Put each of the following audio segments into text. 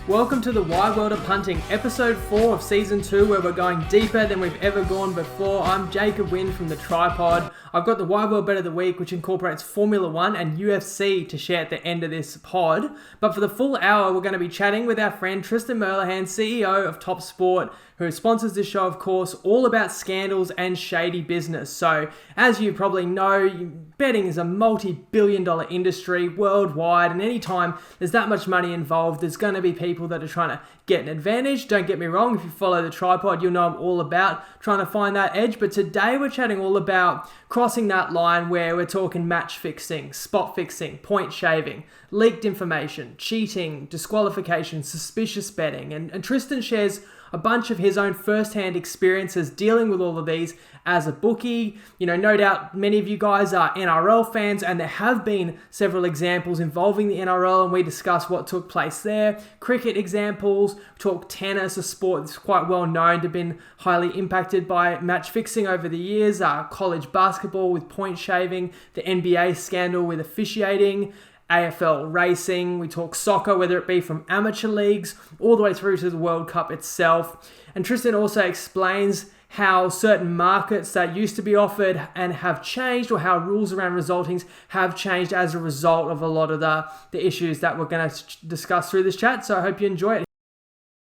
Welcome to the Wide World of Punting, episode 4 of season 2, where we're going deeper than we've ever gone before. I'm Jacob Wynn from the Tripod. I've got the Wide World Bet of the Week, which incorporates Formula 1 and UFC to share at the end of this pod. But for the full hour, we're going to be chatting with our friend Tristan Merlehan, CEO of Top Sport, who sponsors this show, of course, all about scandals and shady business. So, as you probably know, betting is a multi-billion-dollar industry worldwide, and anytime there's that much money involved, there's going to be people that are trying to get an advantage. Don't get me wrong, if you follow the Tripod, you'll know I'm all about trying to find that edge. But today we're chatting all about crossing that line where we're talking match fixing, spot fixing, point shaving, leaked information, cheating, disqualification, suspicious betting. And Tristan shares a bunch of his own first-hand experiences dealing with all of these as a bookie. You know, no doubt many of you guys are NRL fans, and there have been several examples involving the NRL, and we discuss what took place there. Cricket examples, talk tennis, a sport that's quite well known to have been highly impacted by match fixing over the years. College basketball with point shaving, the NBA scandal with officiating, AFL racing, we talk soccer, whether it be from amateur leagues all the way through to the World Cup itself. And Tristan also explains how certain markets that used to be offered and have changed, or how rules around resultings have changed as a result of a lot of the issues that we're going to discuss through this chat. So I hope you enjoy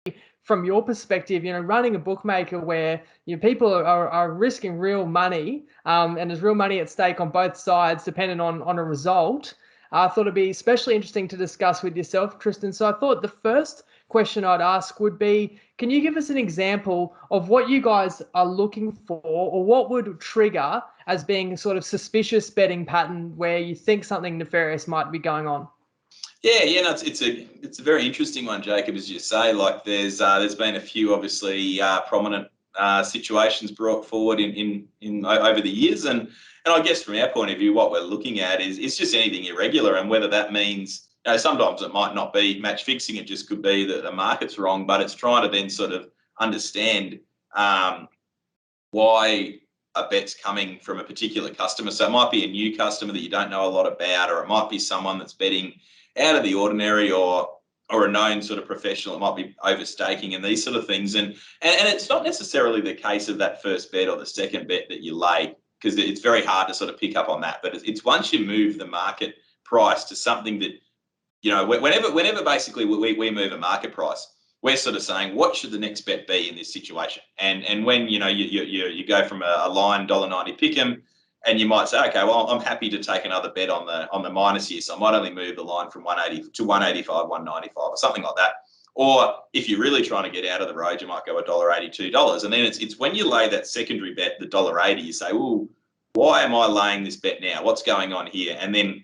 it. From your perspective, you know, running a bookmaker where people are risking real money, and there's real money at stake on both sides depending on a result, I thought it'd be especially interesting to discuss with yourself, Tristan. So I thought the first question I'd ask would be, can you give us an example of what you guys are looking for, or what would trigger as being sort of suspicious betting pattern where you think something nefarious might be going on? Yeah, no, it's a very interesting one, Jacob, as you say. Like there's been a few obviously prominent situations brought forward in over the years, and I guess from our point of view, what we're looking at is just anything irregular, and whether that means, you know, sometimes it might not be match fixing, it just could be that the market's wrong, but it's trying to then sort of understand why a bet's coming from a particular customer. So it might be a new customer that you don't know a lot about, or it might be someone that's betting out of the ordinary, or a known sort of professional. It might be overstaking and these sort of things. And it's not necessarily the case of that first bet or the second bet that you lay, because it's very hard to sort of pick up on that. But it's once you move the market price to something that, you know, whenever basically we move a market price, we're sort of saying, what should the next bet be in this situation? And when, you know, you go from a line $1.90 pick'em, and you might say, okay, well, I'm happy to take another bet on the minus here, so I might only move the line from 180 to 185, 195, or something like that. Or if you're really trying to get out of the road, you might go $1.80, $2. And then it's when you lay that secondary bet, the $1.80, you say, oh, why am I laying this bet now? What's going on here? And then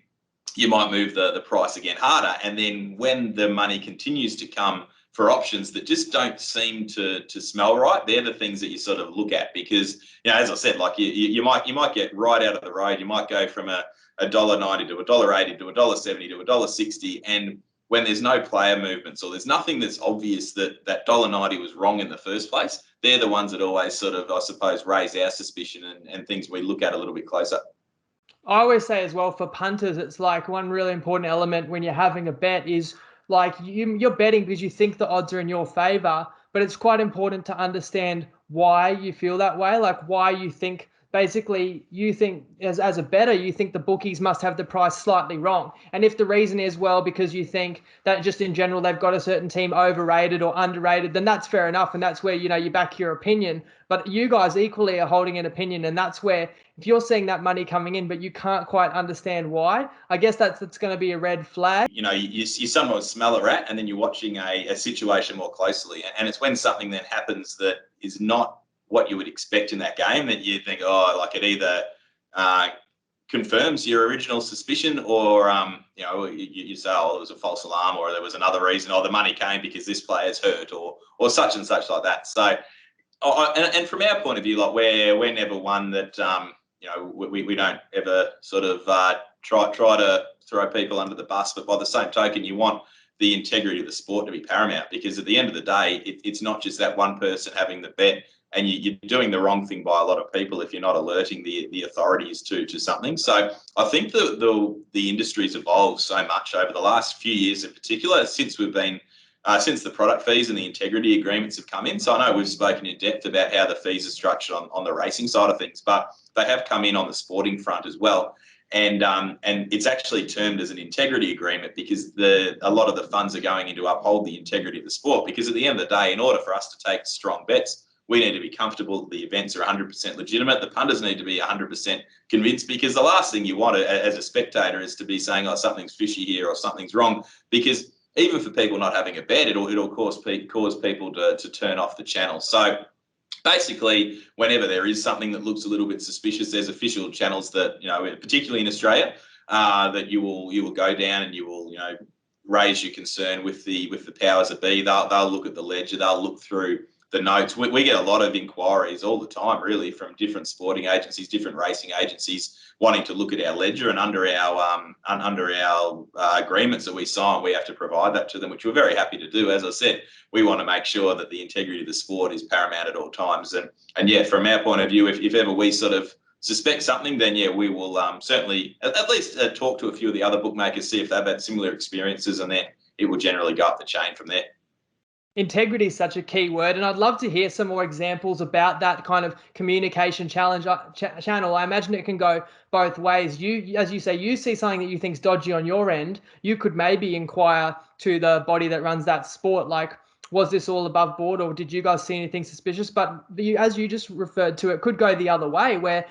you might move the price again harder. And then when the money continues to come for options that just don't seem to smell right, they're the things that you sort of look at, because, you know, as I said, like you might get right out of the road. You might go from a $1.90 to $1.80 to $1.70 to $1.60, and when there's no player movements, or there's nothing that's obvious that $1.90 was wrong in the first place, they're the ones that always sort of, I suppose, raise our suspicion and things we look at a little bit closer. I always say as well, for punters, it's like one really important element when you're having a bet is, like, you're betting because you think the odds are in your favor, but it's quite important to understand why you feel that way, like why you think, basically, you think as a bettor, you think the bookies must have the price slightly wrong. And if the reason is, well, because you think that just in general they've got a certain team overrated or underrated, then that's fair enough, and that's where, you know, you back your opinion. But you guys equally are holding an opinion, and that's where, if you're seeing that money coming in but you can't quite understand why, I guess that's going to be a red flag. You know, you sometimes smell a rat, and then you're watching a situation more closely, and it's when something then happens that is not what you would expect in that game that you think, oh, like it either confirms your original suspicion, or you know, you say, oh, it was a false alarm, or there was another reason, or the money came because this player's hurt, or such and such like that. So, and from our point of view, like we're never one that you know, we don't ever sort of try to throw people under the bus, but by the same token, you want the integrity of the sport to be paramount, because at the end of the day, it's not just that one person having the bet, and you're doing the wrong thing by a lot of people if you're not alerting the authorities to something. So I think the industry's evolved so much over the last few years, in particular, since we've been since the product fees and the integrity agreements have come in. So I know we've spoken in depth about how the fees are structured on the racing side of things, but they have come in on the sporting front as well. And it's actually termed as an integrity agreement because a lot of the funds are going in to uphold the integrity of the sport. Because at the end of the day, in order for us to take strong bets, we need to be comfortable that the events are 100% legitimate. The punters need to be 100% convinced, because the last thing you want as a spectator is to be saying, oh, something's fishy here or something's wrong, because even for people not having a bet, it'll cause people to turn off the channel. So basically, whenever there is something that looks a little bit suspicious, there's official channels that, particularly in Australia, that you will go down and you will, raise your concern with the powers that be. They'll look at the ledger, they'll look through the notes. We get a lot of inquiries all the time, really, from different sporting agencies, different racing agencies, wanting to look at our ledger, and under our agreements that we sign, we have to provide that to them, which we're very happy to do. As I said, we want to make sure that the integrity of the sport is paramount at all times. And yeah, from our point of view, if ever we sort of suspect something, then yeah, we will certainly at least talk to a few of the other bookmakers, see if they've had similar experiences, and then it will generally go up the chain from there. Integrity is such a key word, and I'd love to hear some more examples about that kind of communication channel. I imagine it can go both ways. As you say, you see something that you think's dodgy on your end, you could maybe inquire to the body that runs that sport, like, was this all above board, or did you guys see anything suspicious? But as you just referred to, it could go the other way, where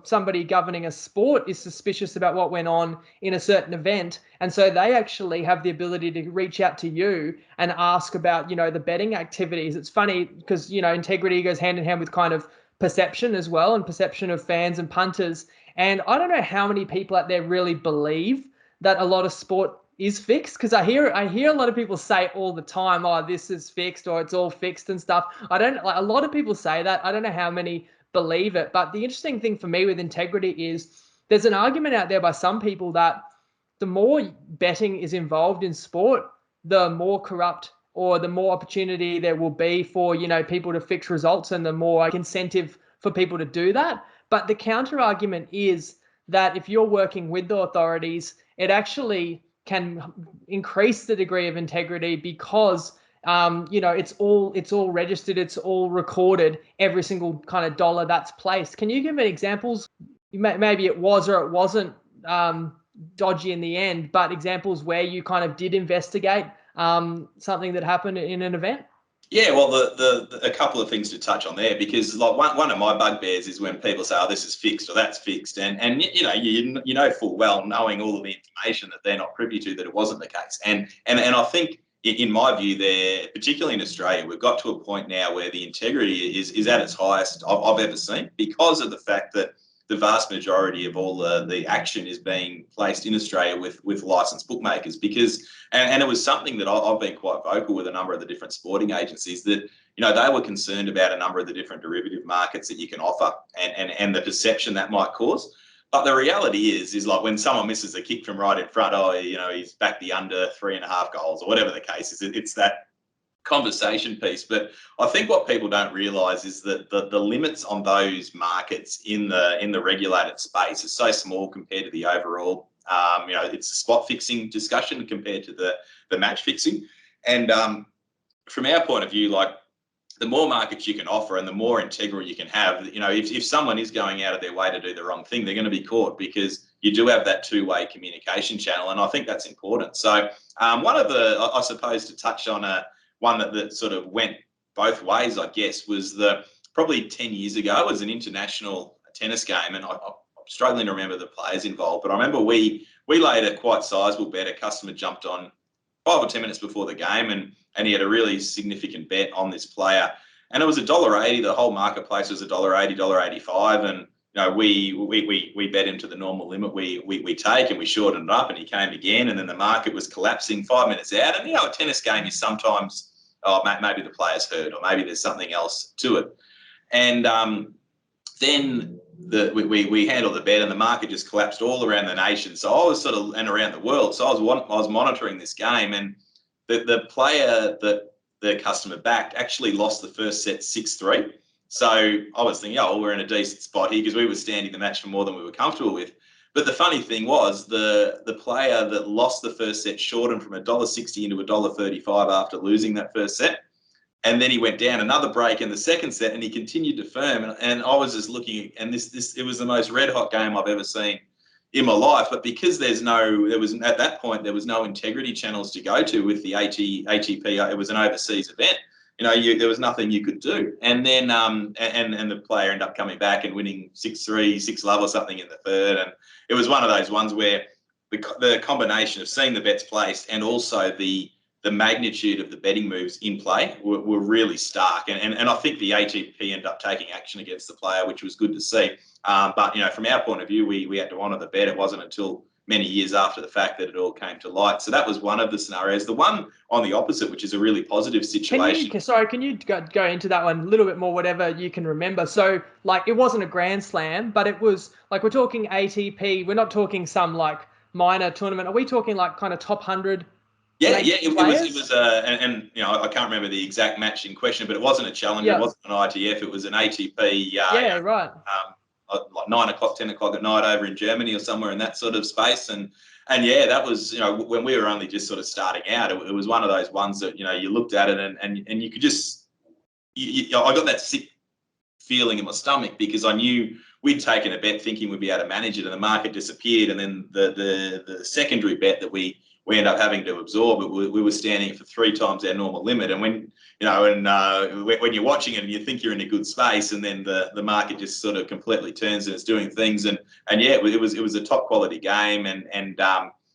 somebody governing a sport is suspicious about what went on in a certain event, and so they actually have the ability to reach out to you and ask about, the betting activities. It's funny because, integrity goes hand in hand with kind of perception as well, and perception of fans and punters. And I don't know how many people out there really believe that a lot of sport is fixed, because I hear a lot of people say all the time, oh, this is fixed, or it's all fixed and stuff. A lot of people say that. I don't know how many believe it. But the interesting thing for me with integrity is there's an argument out there by some people that the more betting is involved in sport, the more corrupt or the more opportunity there will be for, people to fix results, and the more incentive for people to do that. But the counter argument is that if you're working with the authorities, it actually can increase the degree of integrity, because it's all registered, it's all recorded, every single kind of dollar that's placed. Can you give me examples? Maybe it was or it wasn't dodgy in the end, but examples where you kind of did investigate something that happened in an event? Yeah, well, a couple of things to touch on there, because like one of my bugbears is when people say, "Oh, this is fixed" or "That's fixed," and you know full well, knowing all of the information, that they're not privy to, that it wasn't the case. And I think, in my view, there, particularly in Australia, we've got to a point now where the integrity is at its highest I've ever seen, because of the fact that the vast majority of all the action is being placed in Australia with licensed bookmakers. Because and it was something that I've been quite vocal with a number of the different sporting agencies, that they were concerned about a number of the different derivative markets that you can offer, and the perception that might cause. But the reality is like, when someone misses a kick from right in front, he's backed the under 3.5 goals, or whatever the case is. It's that conversation piece. But I think what people don't realise is that the limits on those markets in the regulated space is so small compared to the overall. It's a spot fixing discussion compared to the match fixing. And from our point of view, like, the more markets you can offer and the more integral you can have, if someone is going out of their way to do the wrong thing, they're going to be caught, because you do have that two-way communication channel. And I think that's important. So one of I suppose, to touch on one that sort of went both ways, I guess, was probably 10 years ago, it was an international tennis game, and I'm struggling to remember the players involved, but I remember we laid a quite sizable bet. A customer jumped on 5 or 10 minutes before the game, and he had a really significant bet on this player, and it was $1.80. The whole marketplace was $1.80, $1.85, and we bet into the normal limit we take, and we shortened it up, and he came again, and then the market was collapsing 5 minutes out. And a tennis game is sometimes, maybe the player's hurt, or maybe there's something else to it. And then we handled the bet, and the market just collapsed all around the nation. So I was and around the world. So I was monitoring this game, and the player that the customer backed actually lost the first set 6-3. So I was thinking, we're in a decent spot here, because we were standing the match for more than we were comfortable with. But the funny thing was the player that lost the first set shortened from $1.60 into $1.35 after losing that first set. And then he went down another break in the second set, and he continued to firm. And I was just looking, and it was the most red hot game I've ever seen in my life. But because at that point there was no integrity channels to go to with the ATP. It was an overseas event. There was nothing you could do. And then and the player ended up coming back and winning 6-3, 6-love or something in the third. And it was one of those ones where the combination of seeing the bets placed and also the magnitude of the betting moves in play were really stark. And I think the ATP ended up taking action against the player, which was good to see. But, from our point of view, we had to honour the bet. It wasn't until many years after the fact that it all came to light. So that was one of the scenarios. The one on the opposite, which is a really positive situation. Can you go into that one a little bit more, whatever you can remember? So, it wasn't a Grand Slam, but it was, we're talking ATP. We're not talking some, minor tournament. Are we talking, kind of top 100? Yeah, it was, I can't remember the exact match in question, but it wasn't a challenger. Yeah. It wasn't an ITF. It was an ATP. Right. Like 9 o'clock, 10 o'clock at night over in Germany or somewhere in that sort of space. And that was, when we were only just sort of starting out, it was one of those ones that, you looked at it and you could just, I got that sick feeling in my stomach because I knew we'd taken a bet thinking we'd be able to manage it and the market disappeared. And then the secondary bet that we ended up having to absorb it, we were standing for 3 times our normal limit. And when when you're watching it and you think you're in a good space, and then the market just sort of completely turns and it's doing things, it was a top quality game, and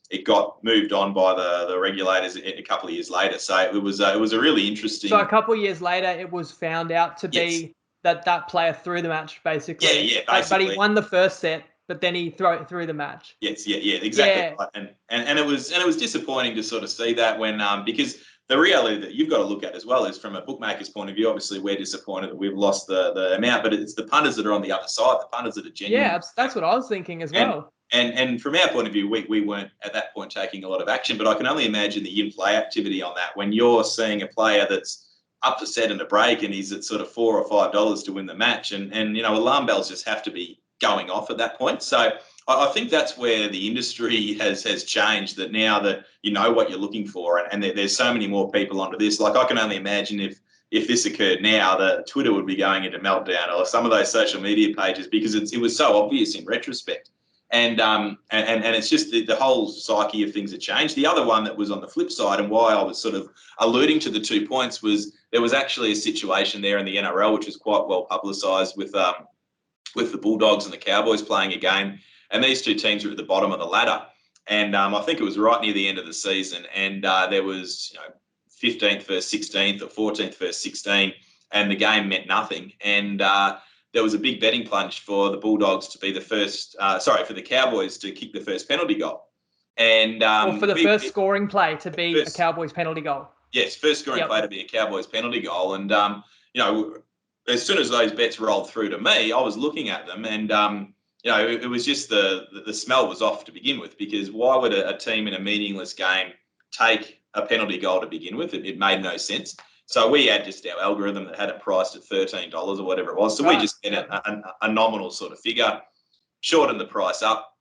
it got moved on by the regulators a couple of years later. So it was a really interesting. So a couple of years later, it was found out to be that player threw the match basically. Yeah, basically. But he won the first set. But then he threw the match. Yes, exactly. Yeah. And it was disappointing to sort of see that when because the reality that you've got to look at as well is from a bookmaker's point of view. Obviously, we're disappointed that we've lost the amount, but it's the punters that are on the other side, the punters that are genuine. Yeah, that's what I was thinking as well. And from our point of view, we weren't at that point taking a lot of action, but I can only imagine the in-play activity on that when you're seeing a player that's up the set and a break and he's at sort of $4 or $5 to win the match, and alarm bells just have to be going off at that point. So I think that's where the industry has changed, that now that you know what you're looking for, and there's so many more people onto this. I can only imagine if this occurred now, that Twitter would be going into meltdown, or some of those social media pages, because it was so obvious in retrospect. And it's just the whole psyche of things had changed. The other one that was on the flip side, and why I was sort of alluding to the 2 points, was there was actually a situation there in the NRL which was quite well publicised with the Bulldogs and the Cowboys playing a game, and these two teams were at the bottom of the ladder. And I think it was right near the end of the season, and there was 15th versus 16th or 14th versus 16, and the game meant nothing. And there was a big betting plunge for the Bulldogs to be the first, for the Cowboys to kick the first penalty goal. And for the first scoring play to be a Cowboys penalty goal. Yes, first scoring play to be a Cowboys penalty goal. And, as soon as those bets rolled through to me, I was looking at them, and it was just the smell was off to begin with, because why would a team in a meaningless game take a penalty goal to begin with? It made no sense. So we had just our algorithm that had it priced at $13 or whatever it was. So we just get a nominal sort of figure, shorten the price up,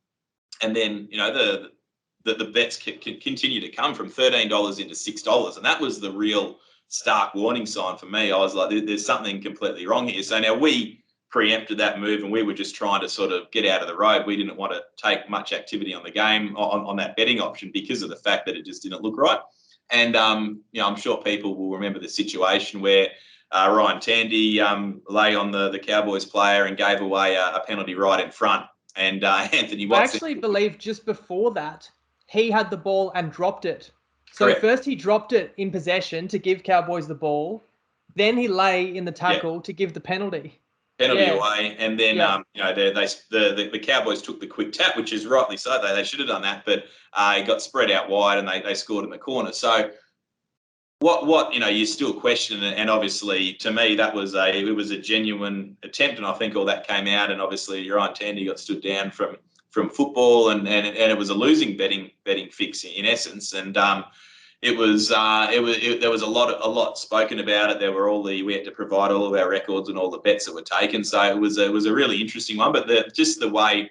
and then the bets continue to come from $13 into $6, and that was the real stark warning sign for me. I was like, there's something completely wrong here. So now we preempted that move, and we were just trying to sort of get out of the road. We didn't want to take much activity on the game on that betting option because of the fact that it just didn't look right. And I'm sure people will remember the situation where Ryan Tandy lay on the Cowboys player and gave away a penalty right in front. And Anthony Watson. I actually believe just before that, he had the ball and dropped it. So first he dropped it in possession to give Cowboys the ball. Then he lay in the tackle to give the penalty. Away, and then the Cowboys took the quick tap, which is rightly so. They should have done that, but it got spread out wide, and they scored in the corner. So what you still question, and obviously to me it was a genuine attempt, and I think all that came out, and obviously Ryan Tandy got stood down from football, and it was a losing betting fix in essence, and there was a lot spoken about it. There were we had to provide all of our records and all the bets that were taken. So it was a really interesting one. But just the way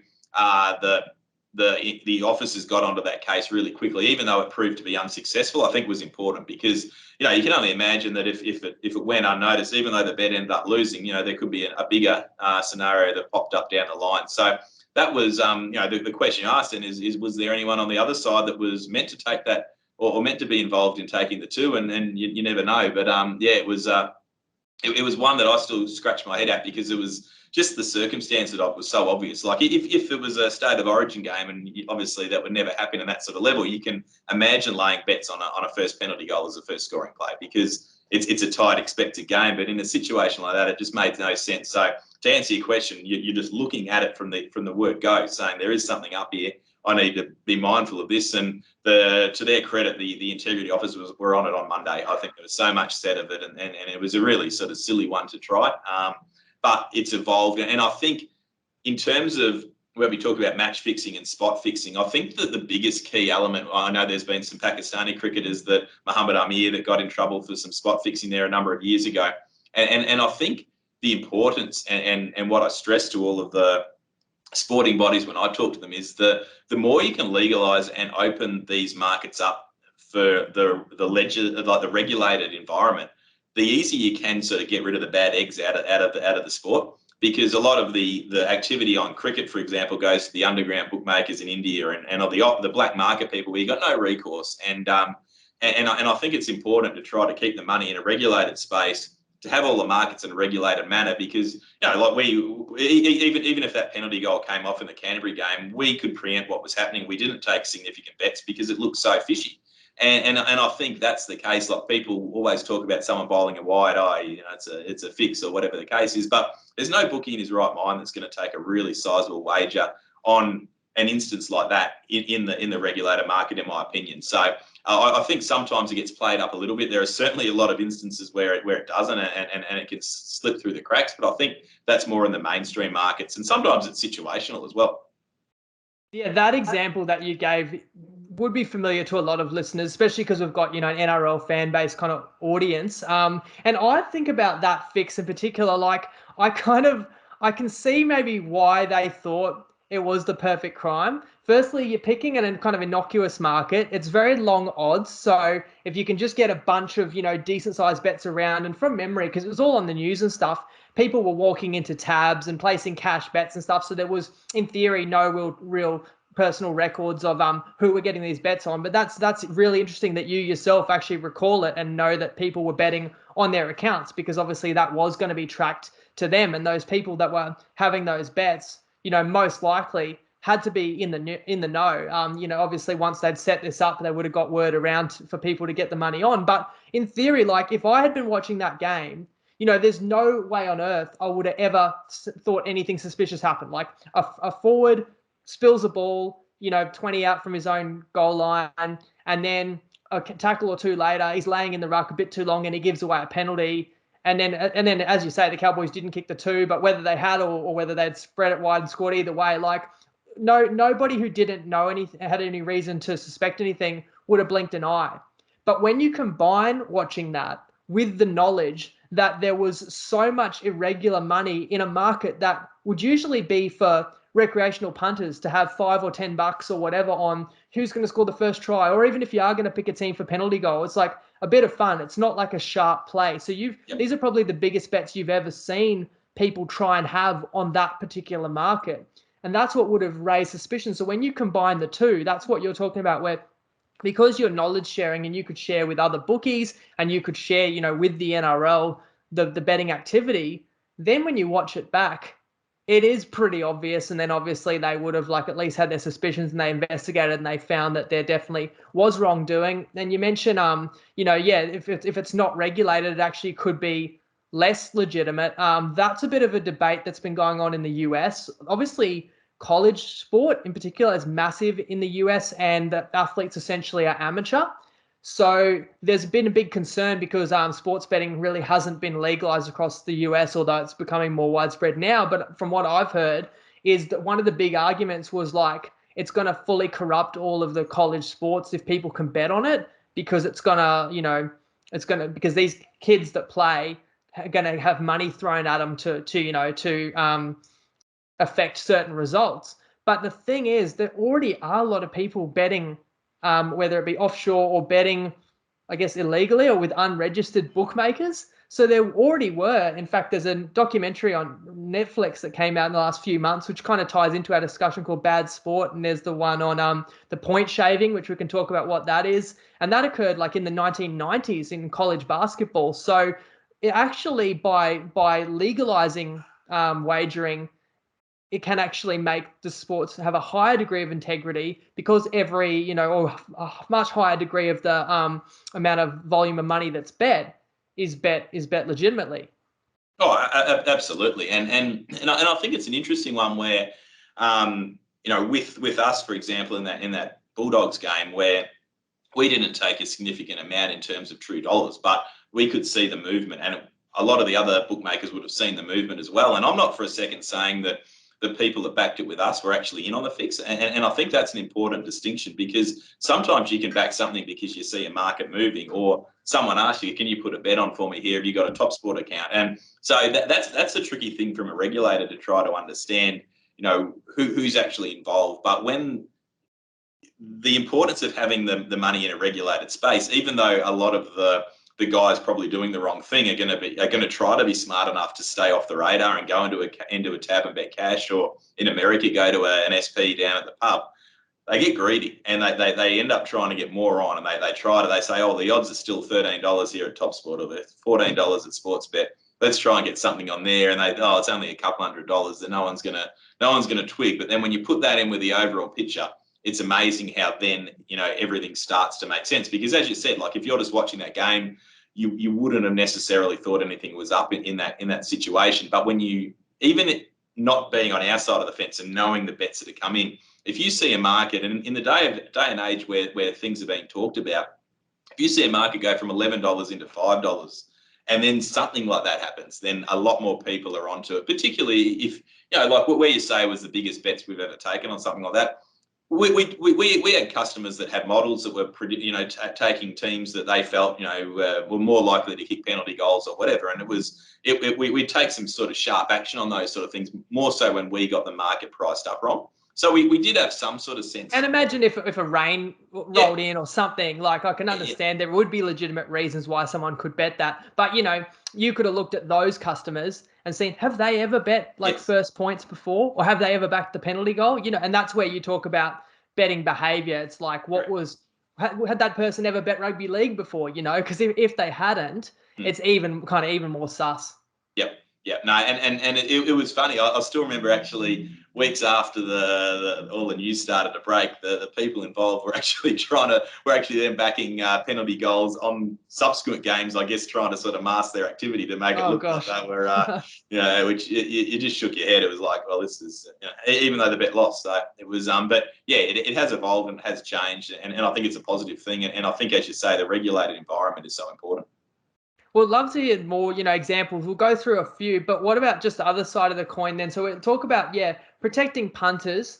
the officers got onto that case really quickly, even though it proved to be unsuccessful, I think was important because, you can only imagine that if it went unnoticed, even though the bet ended up losing, there could be a bigger scenario that popped up down the line. So that was, the question you asked then is was there anyone on the other side that was meant to take that or meant to be involved in taking the two? And you never know. But it was one that I still scratch my head at because it was just the circumstance that was so obvious. Like if it was a state of origin game, and obviously that would never happen in that sort of level, you can imagine laying bets on a first penalty goal as a first scoring play because it's a tight expected game. But in a situation like that, it just made no sense. So to answer your question, you're just looking at it from the word go, saying there is something up here. I need to be mindful of this. And to their credit, the integrity officers were on it on Monday. I think there was so much said of it, and it was a really sort of silly one to try. But it's evolved. And I think in terms of where we talk about match fixing and spot fixing, I think that the biggest key element, I know there's been some Pakistani cricketers that Muhammad Amir that got in trouble for some spot fixing there a number of years ago. And I think the importance and what I stress to all of the sporting bodies when I talk to them is the more you can legalise and open these markets up for the regulated environment, the easier you can sort of get rid of the bad eggs out of the sport. Because a lot of the activity on cricket, for example, goes to the underground bookmakers in India and of the black market people where you've got no recourse. And I think it's important to try to keep the money in a regulated space, to have all the markets in a regulated manner, because like even if that penalty goal came off in the Canterbury game, we could preempt what was happening. We didn't take significant bets because it looked so fishy. And I think that's the case. Like people always talk about someone bowling a wide eye, it's a fix or whatever the case is. But there's no bookie in his right mind that's going to take a really sizable wager on an instance like that in the regulated market, in my opinion. So I think sometimes it gets played up a little bit. There are certainly a lot of instances where it doesn't, and it can slip through the cracks. But I think that's more in the mainstream markets, and sometimes it's situational as well. Yeah, that example that you gave would be familiar to a lot of listeners, especially because we've got, an NRL fan base kind of audience. And I think about that fix in particular, like I can see maybe why they thought it was the perfect crime. Firstly, you're picking a kind of innocuous market. It's very long odds. So if you can just get a bunch of, decent sized bets around, and from memory, because it was all on the news and stuff, people were walking into tabs and placing cash bets and stuff. So there was, in theory, no real personal records of who were getting these bets on. But that's really interesting that you yourself actually recall it and know that people were betting on their accounts, because obviously that was going to be tracked to them. And those people that were having those bets, most likely had to be in the know. Obviously once they'd set this up, they would have got word around for people to get the money on. But in theory, like if I had been watching that game, there's no way on earth I would have ever thought anything suspicious happened. Like a forward spills a ball, 20 out from his own goal line, and then a tackle or two later, he's laying in the ruck a bit too long and he gives away a penalty. And then, as you say, the Cowboys didn't kick the two, but whether they had or whether they'd spread it wide and scored, either way, like nobody who didn't know anything, had any reason to suspect anything, would have blinked an eye. But when you combine watching that with the knowledge that there was so much irregular money in a market that would usually be for recreational punters to have $5 or $10 or whatever on who's going to score the first try, or even if you are going to pick a team for penalty goal, it's like a bit of fun. It's not like a sharp play. So these are probably the biggest bets you've ever seen people try and have on that particular market. And that's what would have raised suspicion. So when you combine the two, that's what you're talking about, where because you're knowledge sharing and you could share with other bookies and you could share, with the NRL, the betting activity, then when you watch it back, it is pretty obvious. And then obviously they would have at least had their suspicions, and they investigated and they found that there definitely was wrongdoing. And you mentioned, if it's not regulated, it actually could be less legitimate. That's a bit of a debate that's been going on in the US. Obviously, college sport in particular is massive in the US, and the athletes essentially are amateur. So there's been a big concern because sports betting really hasn't been legalized across the US, although it's becoming more widespread now. But from what I've heard is that one of the big arguments was it's going to fully corrupt all of the college sports if people can bet on it, because because these kids that play are going to have money thrown at them to affect certain results. But the thing is, there already are a lot of people betting, whether it be offshore or betting, I guess, illegally or with unregistered bookmakers. So there already were. In fact, there's a documentary on Netflix that came out in the last few months, which kind of ties into our discussion called Bad Sport. And there's the one on the point shaving, which we can talk about what that is. And that occurred like in the 1990s in college basketball. So it actually, by legalizing wagering, it can actually make the sports have a higher degree of integrity because every, or a much higher degree of the amount of volume of money that's bet is bet legitimately. Oh, absolutely, and I think it's an interesting one where, with us, for example, in that Bulldogs game where we didn't take a significant amount in terms of true dollars, but we could see the movement, and a lot of the other bookmakers would have seen the movement as well. And I'm not for a second saying that the people that backed it with us were actually in on the fix. And I think that's an important distinction, because sometimes you can back something because you see a market moving, or someone asks you, can you put a bet on for me here? Have you got a Top Sport account? And so that's a tricky thing from a regulator to try to understand, who's actually involved. But when the importance of having the money in a regulated space, even though a lot of the guys probably doing the wrong thing are going to try to be smart enough to stay off the radar and go into a tab and bet cash, or in America go to an SP down at the pub. They get greedy and they end up trying to get more on, and they say, oh, the odds are still $13 here at Top Sport, or they're $14 at Sportsbet. Let's try and get something on there, and it's only a couple $100 that no one's gonna twig. But then when you put that in with the overall picture, it's amazing how then, everything starts to make sense. Because as you said, like if you're just watching that game, you wouldn't have necessarily thought anything was up in that situation. But when even not being on our side of the fence and knowing the bets that have come in, if you see a market, and in the day and age where things are being talked about, if you see a market go from $11 into $5, and then something like that happens, then a lot more people are onto it. Particularly if, like where you say was the biggest bets we've ever taken on something like that. We had customers that had models that were taking teams that they felt were more likely to kick penalty goals or whatever, and we'd take some sort of sharp action on those sort of things, more so when we got the market priced up wrong. So we did have some sort of sense. And imagine if a rain rolled in or something, like I can understand there would be legitimate reasons why someone could bet that. But, you could have looked at those customers and seen, have they ever bet first points before, or have they ever backed the penalty goal? And that's where you talk about betting behavior. It's like, had that person ever bet rugby league before, because if they hadn't, it's even more sus. Yep. Yeah, no, and it was funny. I still remember actually weeks after all the news started to break, the people involved were actually then backing penalty goals on subsequent games. I guess trying to sort of mask their activity to make it look like they were, which you just shook your head. It was like, well, this is, even though the bet lost. So it was, but yeah, it has evolved and has changed, and I think it's a positive thing. And I think, as you say, the regulated environment is so important. Well, love to hear more, examples. We'll go through a few, but what about just the other side of the coin then? So we'll talk about, protecting punters,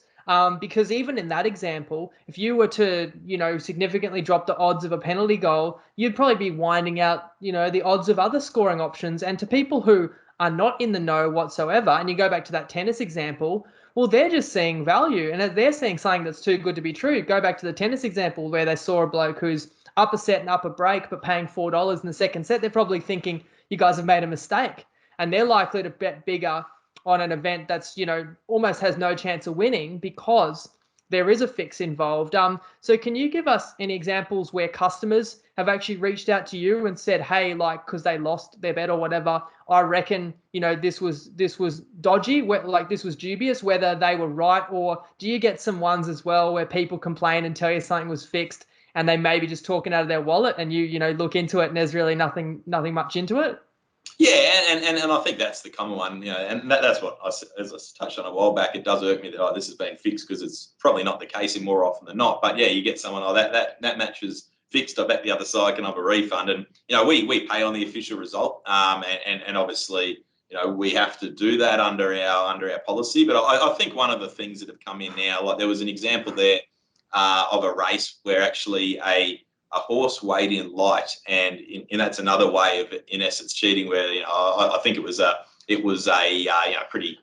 because even in that example, if you were to, significantly drop the odds of a penalty goal, you'd probably be winding out, the odds of other scoring options. And to people who are not in the know whatsoever, and you go back to that tennis example, well, they're just seeing value, and they're seeing something that's too good to be true. Go back to the tennis example where they saw a bloke who's up a set and up a break, but paying $4 in the second set. They're probably thinking you guys have made a mistake, and they're likely to bet bigger on an event that's, almost has no chance of winning because there is a fix involved. So can you give us any examples where customers have actually reached out to you and said, hey, like, because they lost their bet or whatever, I reckon, this was dodgy, this was dubious, whether they were right? Or do you get some ones as well where people complain and tell you something was fixed, and they may be just talking out of their wallet, and you look into it and there's really nothing much into it? Yeah, and I think that's the common one, and that's what, as I touched on a while back, it does irk me that this has been fixed, because it's probably not the case more often than not. But yeah, you get someone like that match was fixed, I bet the other side can have a refund, and we pay on the official result, and obviously we have to do that under our policy. But I think one of the things that have come in now, like there was an example there of a race where actually a horse weighed in light, and that's another way of, in essence, cheating. Where I think it was a pretty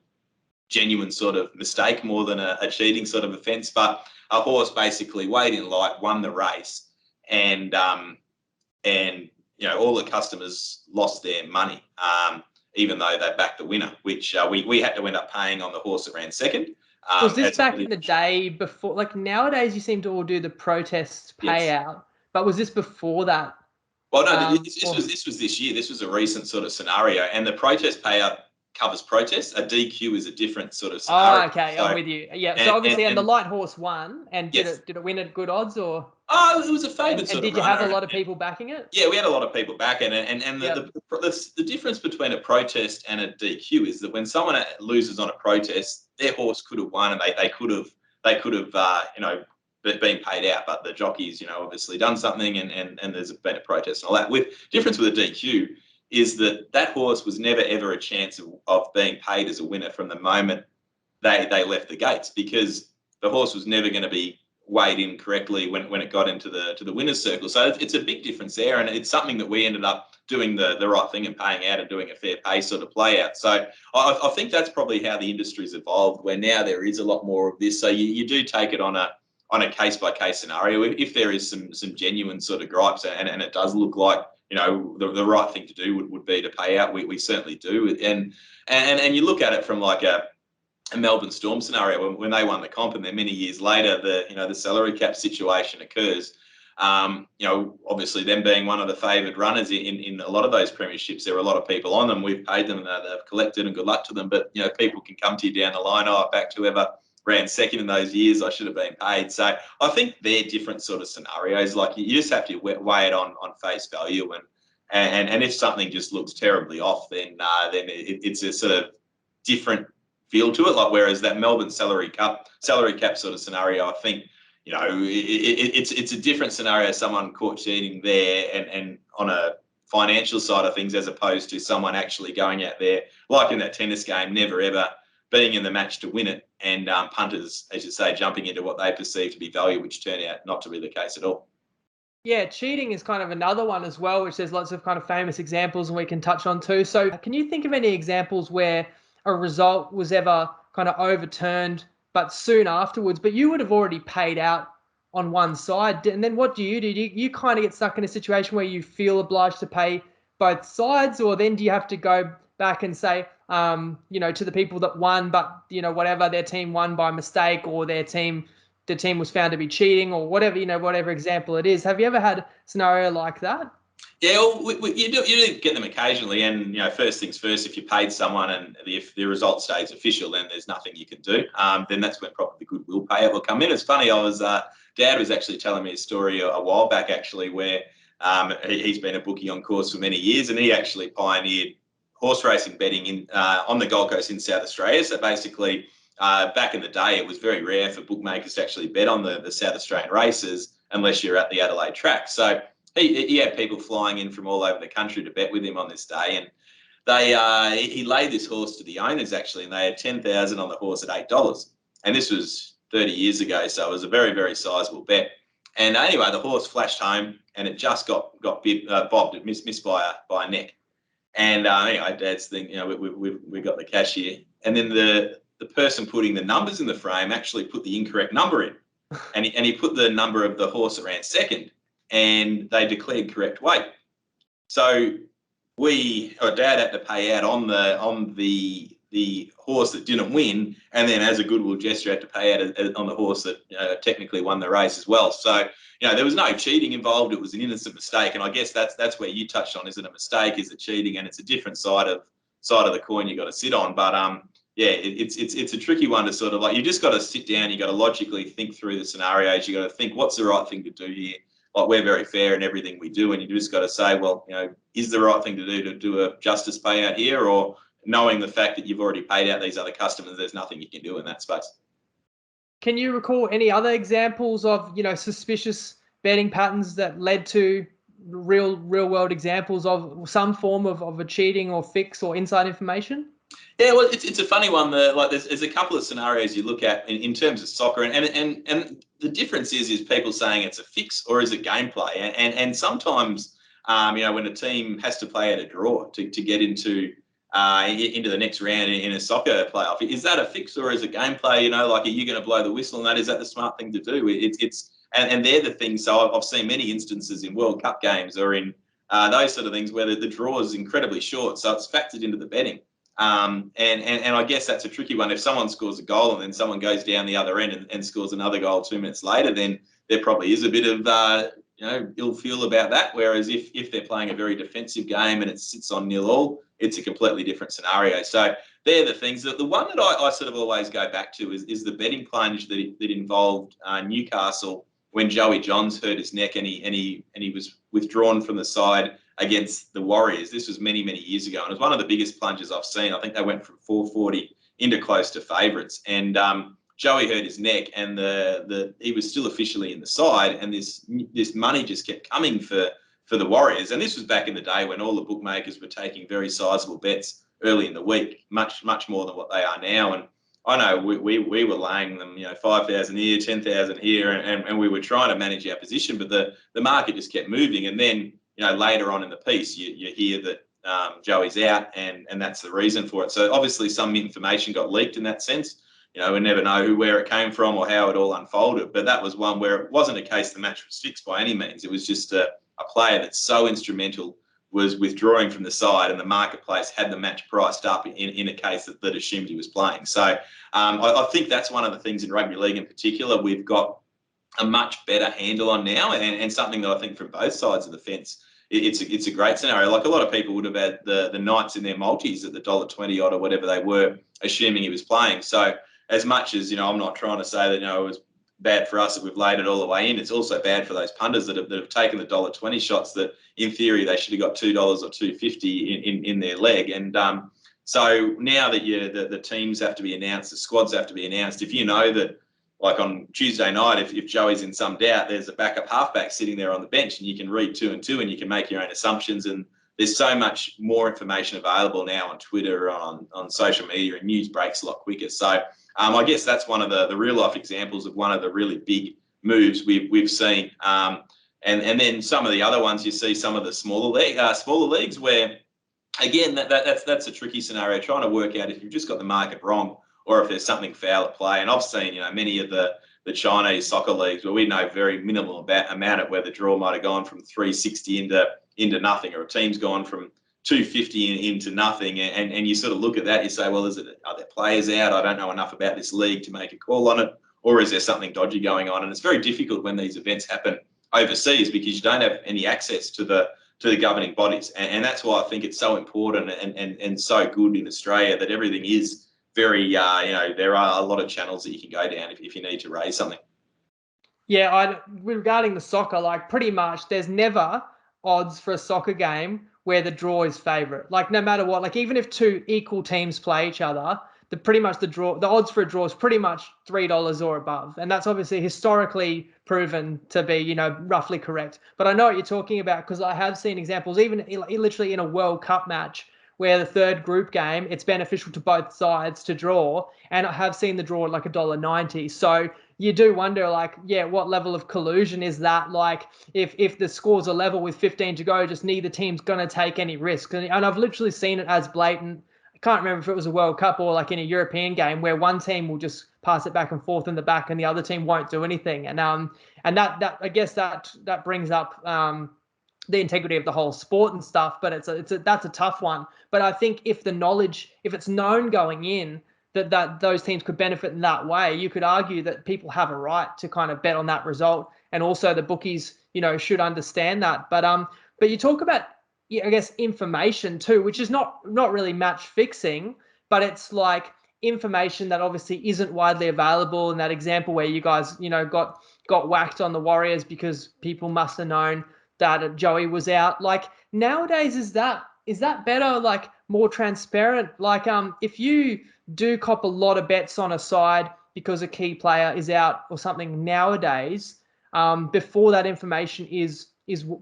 genuine sort of mistake more than a cheating sort of offence. But a horse basically weighed in light, won the race, and all the customers lost their money, even though they backed the winner, which we had to end up paying on the horse that ran second. Was this back in the day before? Like nowadays, you seem to all do the protest payout, yes. But was this before that? Well, no, this was this year. This was a recent sort of scenario, and the protest payout covers protests. A DQ is a different sort of scenario. Oh, okay, so, I'm with you. Yeah, so obviously, and the light horse won, and did it win at good odds, or? Oh, it was a favoured sort of runner. And did you have a lot of people backing it? Yeah, we had a lot of people backing it, and the difference between a protest and a DQ is that when someone loses on a protest, their horse could have won, and they could have been paid out, but the jockey's obviously done something, and there's been a protest and all that. With difference with a DQ is that horse was never ever a chance of being paid as a winner from the moment they left the gates, because the horse was never going to be weighed in correctly when it got into the winner's circle. So it's a big difference there, and it's something that we ended up doing the right thing and paying out and doing a fair pay sort of play out. So I think that's probably how the industry's evolved, where now there is a lot more of this. So you do take it on a case by case scenario. If there is some genuine sort of gripes, and it does look like the right thing to do would be to pay out, we certainly do. And you look at it from like a Melbourne Storm scenario when they won the comp, and then many years later the salary cap situation occurs. Obviously them being one of the favoured runners in a lot of those premierships, there were a lot of people on them. We've paid them and they've collected, and good luck to them. But people can come to you down the line, back to whoever ran second in those years, I should have been paid. So I think they're different sort of scenarios. Like you just have to weigh it on face value, and if something just looks terribly off, then it's a sort of different feel to it. Like whereas that Melbourne salary cap sort of scenario, I think it's a different scenario. Someone caught cheating there, and on a financial side of things, as opposed to someone actually going out there, like in that tennis game, never ever being in the match to win it, and punters, as you say, jumping into what they perceive to be value, which turned out not to be the case at all. Yeah, cheating is kind of another one as well, which there's lots of kind of famous examples and we can touch on too. So can you think of any examples where a result was ever kind of overturned, but soon afterwards, but you would have already paid out on one side? And then what do? You kind of get stuck in a situation where you feel obliged to pay both sides, or then do you have to go back and say, to the people that won, but whatever, their team won by mistake, or the team was found to be cheating, or whatever, whatever example it is. Have you ever had a scenario like that? Yeah, well, you do get them occasionally, and first things first, if you paid someone and if the result stays official, then there's nothing you can do. Then that's when probably the goodwill payout will come in. It's funny, Dad was actually telling me a story a while back, actually, where he's been a bookie on course for many years, and he actually pioneered horse racing betting on the Gold Coast in South Australia. So basically, back in the day, it was very rare for bookmakers to actually bet on the South Australian races unless you're at the Adelaide track. So he had people flying in from all over the country to bet with him on this day, and he laid this horse to the owners, actually, and they had $10,000 on the horse at $8. And this was 30 years ago, so it was a very, very sizable bet. And anyway, the horse flashed home, and it just got bobbed. It missed by a neck. And anyway, Dad's thinking, we got the cash here. And then the person putting the numbers in the frame actually put the incorrect number in, and he put the number of the horse that ran second, and they declared correct weight. So Dad had to pay out on the horse that didn't win, and then as a goodwill gesture had to pay out on the horse that technically won the race as well. So there was no cheating involved. It was an innocent mistake, and I guess that's where you touched on. Is it a mistake? Is it cheating? And it's a different side of the coin you got to sit on. But it's a tricky one to sort of like. You just got to sit down. You got to logically think through the scenarios. You got to think what's the right thing to do here. Like we're very fair in everything we do, and you just got to say, well, is the right thing to do a justice payout here, or knowing the fact that you've already paid out these other customers, there's nothing you can do in that space. Can you recall any other examples of, suspicious betting patterns that led to real world examples of some form of a cheating or fix or inside information? Yeah, well, it's a funny one. There's a couple of scenarios you look at in terms of soccer, and the difference is people saying it's a fix or is it gameplay, and sometimes when a team has to play at a draw to get into into the next round in a soccer playoff. Is that a fix or is it gameplay? Like, are you going to blow the whistle? And that is that the smart thing to do? And they're the things. So I've seen many instances in World Cup games or in those sort of things where the draw is incredibly short, so it's factored into the betting. And I guess that's a tricky one. If someone scores a goal and then someone goes down the other end and scores another goal 2 minutes later, then there probably is a bit of ill feel about that. Whereas if they're playing a very defensive game and it sits on 0-0, it's a completely different scenario. So they're the things. The one that I sort of always go back to is the betting plunge that involved Newcastle when Joey Johns hurt his neck and he was withdrawn from the side against the Warriors. This was many, many years ago, and it was one of the biggest plunges I've seen. I think they went from 440 into close to favourites, and Joey hurt his neck, and he was still officially in the side, and this money just kept coming for the Warriors. And this was back in the day when all the bookmakers were taking very sizable bets early in the week, much more than what they are now. And I know we were laying them, 5,000 here, 10,000 here, and we were trying to manage our position, but the market just kept moving. And then, later on in the piece, you hear that Joey's out, and that's the reason for it. So obviously some information got leaked in that sense. We never know where it came from or how it all unfolded. But that was one where it wasn't a case the match was fixed by any means. It was just a player that's so instrumental was withdrawing from the side, and the marketplace had the match priced up in a case that assumed he was playing. So I think that's one of the things in rugby league in particular we've got a much better handle on now, and something that I think from both sides of the fence, it's a great scenario. Like, a lot of people would have had the Knights in their multis at the $1.20 odd or whatever they were, assuming he was playing. So as much as, I'm not trying to say that, it was bad for us that we've laid it all the way in, it's also bad for those punters that have taken the $1.20 shots that in theory they should have got $2 or $2.50 in their leg. And so now that the teams have to be announced, the squads have to be announced, if you know that, like on Tuesday night, if Joey's in some doubt, there's a backup halfback sitting there on the bench, and you can read 2 and 2 and you can make your own assumptions. And there's so much more information available now on Twitter, on social media, and news breaks a lot quicker. So I guess that's one of the real life examples of one of the really big moves we've seen. And then some of the other ones, you see some of the smaller leagues where, again, that's a tricky scenario, trying to work out if you've just got the market wrong or if there's something foul at play. And I've seen, many of the Chinese soccer leagues where we know very minimal amount of where the draw might have gone from 360 into nothing, or a team's gone from 250 into nothing, and you sort of look at that, you say, well, are there players out? I don't know enough about this league to make a call on it, or is there something dodgy going on? And it's very difficult when these events happen overseas because you don't have any access to the governing bodies, and that's why I think it's so important and so good in Australia that everything is very, there are a lot of channels that you can go down if you need to raise something. Yeah, regarding the soccer, like, pretty much there's never odds for a soccer game where the draw is favourite. Like, no matter what, like, even if two equal teams play each other, the odds for a draw is pretty much $3 or above. And that's obviously historically proven to be, roughly correct. But I know what you're talking about, because I have seen examples, even literally in a World Cup match, where the third group game, it's beneficial to both sides to draw. And I have seen the draw at like $1.90. So you do wonder, like, what level of collusion is that? Like, if the scores are level with 15 to go, just neither team's going to take any risk. And I've literally seen it as blatant. I can't remember if it was a World Cup or like in a European game where one team will just pass it back and forth in the back and the other team won't do anything. And that I guess that brings up the integrity of the whole sport and stuff. But that's a tough one. But I think if it's known going in that those teams could benefit in that way, you could argue that people have a right to kind of bet on that result, and also the bookies, should understand that. But you talk about, I guess, information too, which is not really match fixing, but it's like information that obviously isn't widely available. In that example where you guys, got whacked on the Warriors because people must have known that Joey was out. Like, nowadays, is that better, like more transparent? Like, if you do cop a lot of bets on a side because a key player is out or something nowadays, before that information is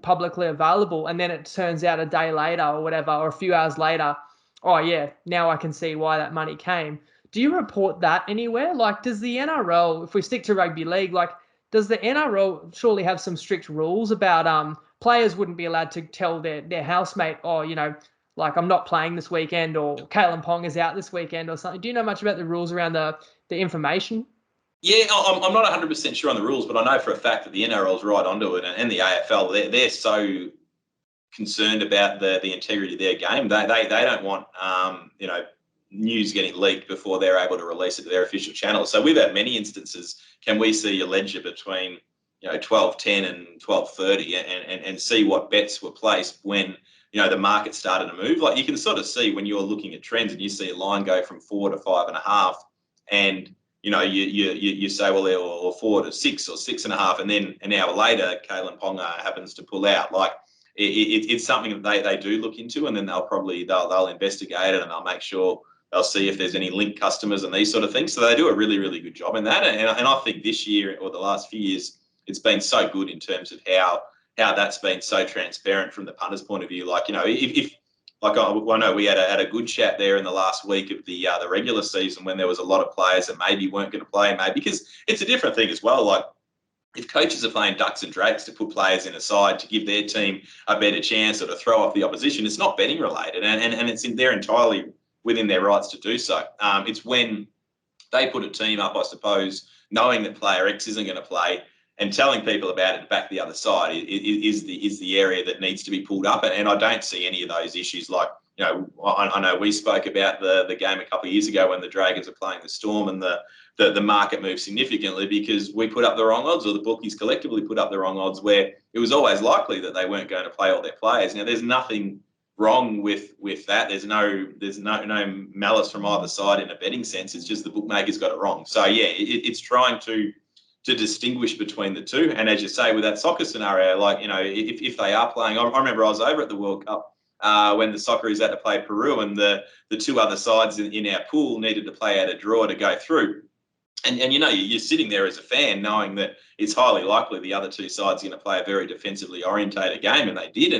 publicly available, and then it turns out a day later or whatever, or a few hours later, oh yeah, now I can see why that money came. Do you report that anywhere? Like, does the NRL, if we stick to rugby league, like, does the NRL surely have some strict rules about players wouldn't be allowed to tell their housemate, oh, like I'm not playing this weekend, or Kalen Pong is out this weekend or something? Do you know much about the rules around the information? Yeah, I'm not 100% sure on the rules, but I know for a fact that the NRL's right onto it, and the AFL, they're so concerned about the integrity of their game. They don't want news getting leaked before they're able to release it to their official channel. So we've had many instances. Can we see a ledger between 12:10 and 12:30 and see what bets were placed when the market started to move? Like, you can sort of see when you're looking at trends and you see a line go from 4 to 5.5, and you say, well, or 4 to 6 or 6.5, and then an hour later, Kalen Ponga happens to pull out. Like, it's something that they do look into, and then they'll investigate it, and they'll make sure they'll see if there's any linked customers and these sort of things. So they do a really, really good job in that. And I think this year, or the last few years, it's been so good in terms of how that's been so transparent from the punter's point of view. Like, if like I know we had a good chat there in the last week of the regular season, when there was a lot of players that maybe weren't going to play, maybe because it's a different thing as well. Like, if coaches are playing ducks and drakes to put players in a side to give their team a better chance or to throw off the opposition, it's not betting related, and they're entirely within their rights to do so. It's when they put a team up, I suppose, knowing that player X isn't going to play, and telling people about it to back the other side is the area that needs to be pulled up. And I don't see any of those issues. Like, I know we spoke about the game a couple of years ago when the Dragons are playing the Storm, and the market moved significantly because we put up the wrong odds, or the bookies collectively put up the wrong odds, where it was always likely that they weren't going to play all their players. Now, there's nothing wrong with that. There's no malice from either side in a betting sense. It's just the bookmakers got it wrong. So yeah, it's trying to distinguish between the two. And as you say, with that soccer scenario, like, if they are playing, I remember I was over at the World Cup when the Socceroos had to play Peru, and the two other sides in our pool needed to play out a draw to go through. And you're sitting there as a fan knowing that it's highly likely the other two sides are going to play a very defensively orientated game, and they did.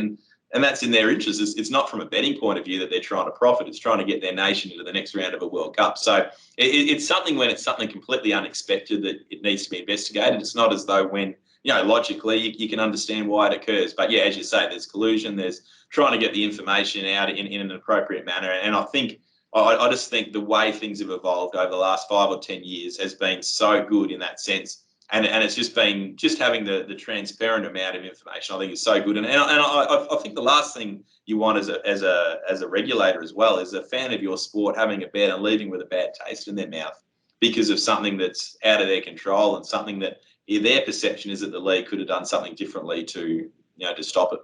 And that's in their interest. It's not from a betting point of view that they're trying to profit. It's trying to get their nation into the next round of a World Cup. So it's something, when it's something completely unexpected, that it needs to be investigated. It's not as though when, logically you can understand why it occurs. But yeah, as you say, there's collusion. There's trying to get the information out in an appropriate manner. And I just think the way things have evolved over the last 5 or 10 years has been so good in that sense. And it's just having the transparent amount of information, I think, is so good. And I think the last thing you want as a regulator as well is a fan of your sport having a bet and leaving with a bad taste in their mouth because of something that's out of their control, and something that their perception is that the league could have done something differently to stop it.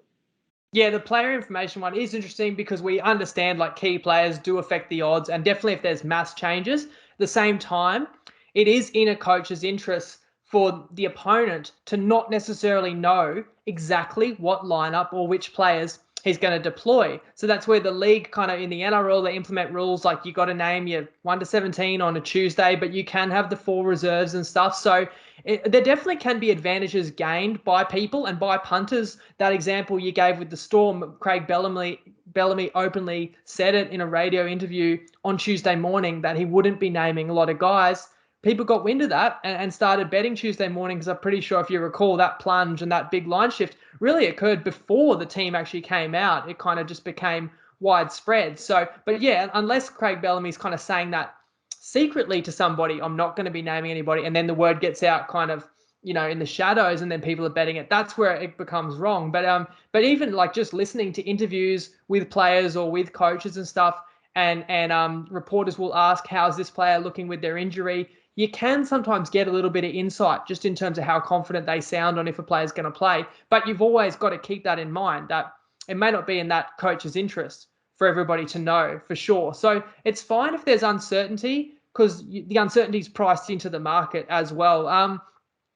Yeah, the player information one is interesting because we understand, like, key players do affect the odds, and definitely if there's mass changes. At the same time, it is in a coach's interest for the opponent to not necessarily know exactly what lineup or which players he's going to deploy. So that's where the league kind of, in the NRL, they implement rules like you got to name your 1 to 17 on a Tuesday, but you can have the 4 reserves and stuff. So there definitely can be advantages gained by people and by punters. That example you gave with the Storm, Craig Bellamy openly said it in a radio interview on Tuesday morning that he wouldn't be naming a lot of guys. People got wind of that and started betting Tuesday morning, because I'm pretty sure, if you recall, that plunge and that big line shift really occurred before the team actually came out. It kind of just became widespread. So, but yeah, unless Craig Bellamy's kind of saying that secretly to somebody, I'm not going to be naming anybody, and then the word gets out kind of, in the shadows, and then people are betting it, that's where it becomes wrong. But even like just listening to interviews with players or with coaches and stuff, and reporters will ask, how's this player looking with their injury? You can sometimes get a little bit of insight just in terms of how confident they sound on if a player's going to play. But you've always got to keep that in mind, that it may not be in that coach's interest for everybody to know for sure. So it's fine if there's uncertainty, because the uncertainty is priced into the market as well.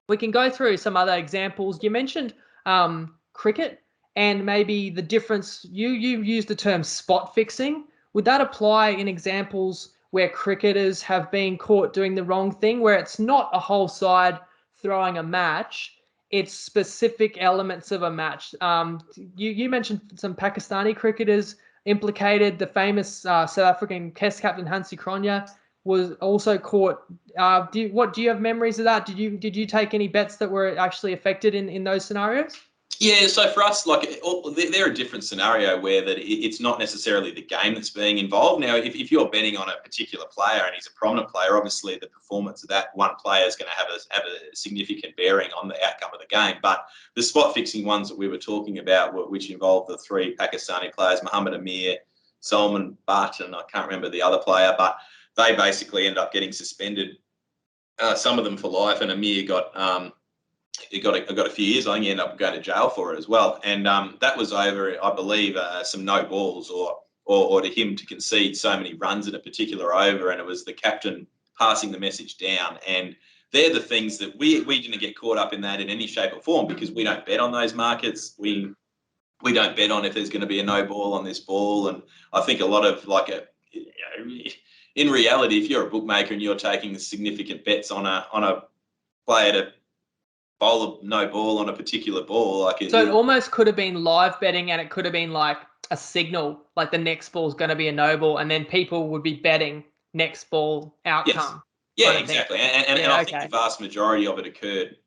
We can go through some other examples. You mentioned cricket, and maybe the difference. You used the term spot fixing. Would that apply in examples where cricketers have been caught doing the wrong thing, where it's not a whole side throwing a match, it's specific elements of a match? You mentioned some Pakistani cricketers implicated. The famous South African Test captain Hansi Cronje was also caught. Do you have memories of that? Did you take any bets that were actually affected in those scenarios? Yeah, so for us, like they're a different scenario where that it's not necessarily the game that's being involved. Now, if you're betting on a particular player and he's a prominent player, obviously the performance of that one player is going to have a significant bearing on the outcome of the game. But the spot fixing ones that we were talking about, which involved the three Pakistani players, Muhammad Amir, Salman Butt, and I can't remember the other player, but they basically end up getting suspended. Some of them for life, and Amir got. He got a few years. I think he ended up going to jail for it as well. And that was over, I believe, some no balls or to him to concede so many runs in a particular over. And it was the captain passing the message down. And they're the things that we didn't get caught up in that in any shape or form because we don't bet on those markets. We don't bet on if there's going to be a no ball on this ball. And I think a lot of in reality, if you're a bookmaker and you're taking significant bets on a player to bowl a no ball on a particular ball, it almost could have been live betting, and it could have been like a signal, like the next ball is going to be a no ball, and then people would be betting next ball outcome. Yes. Yeah, exactly. And I think the vast majority of it occurred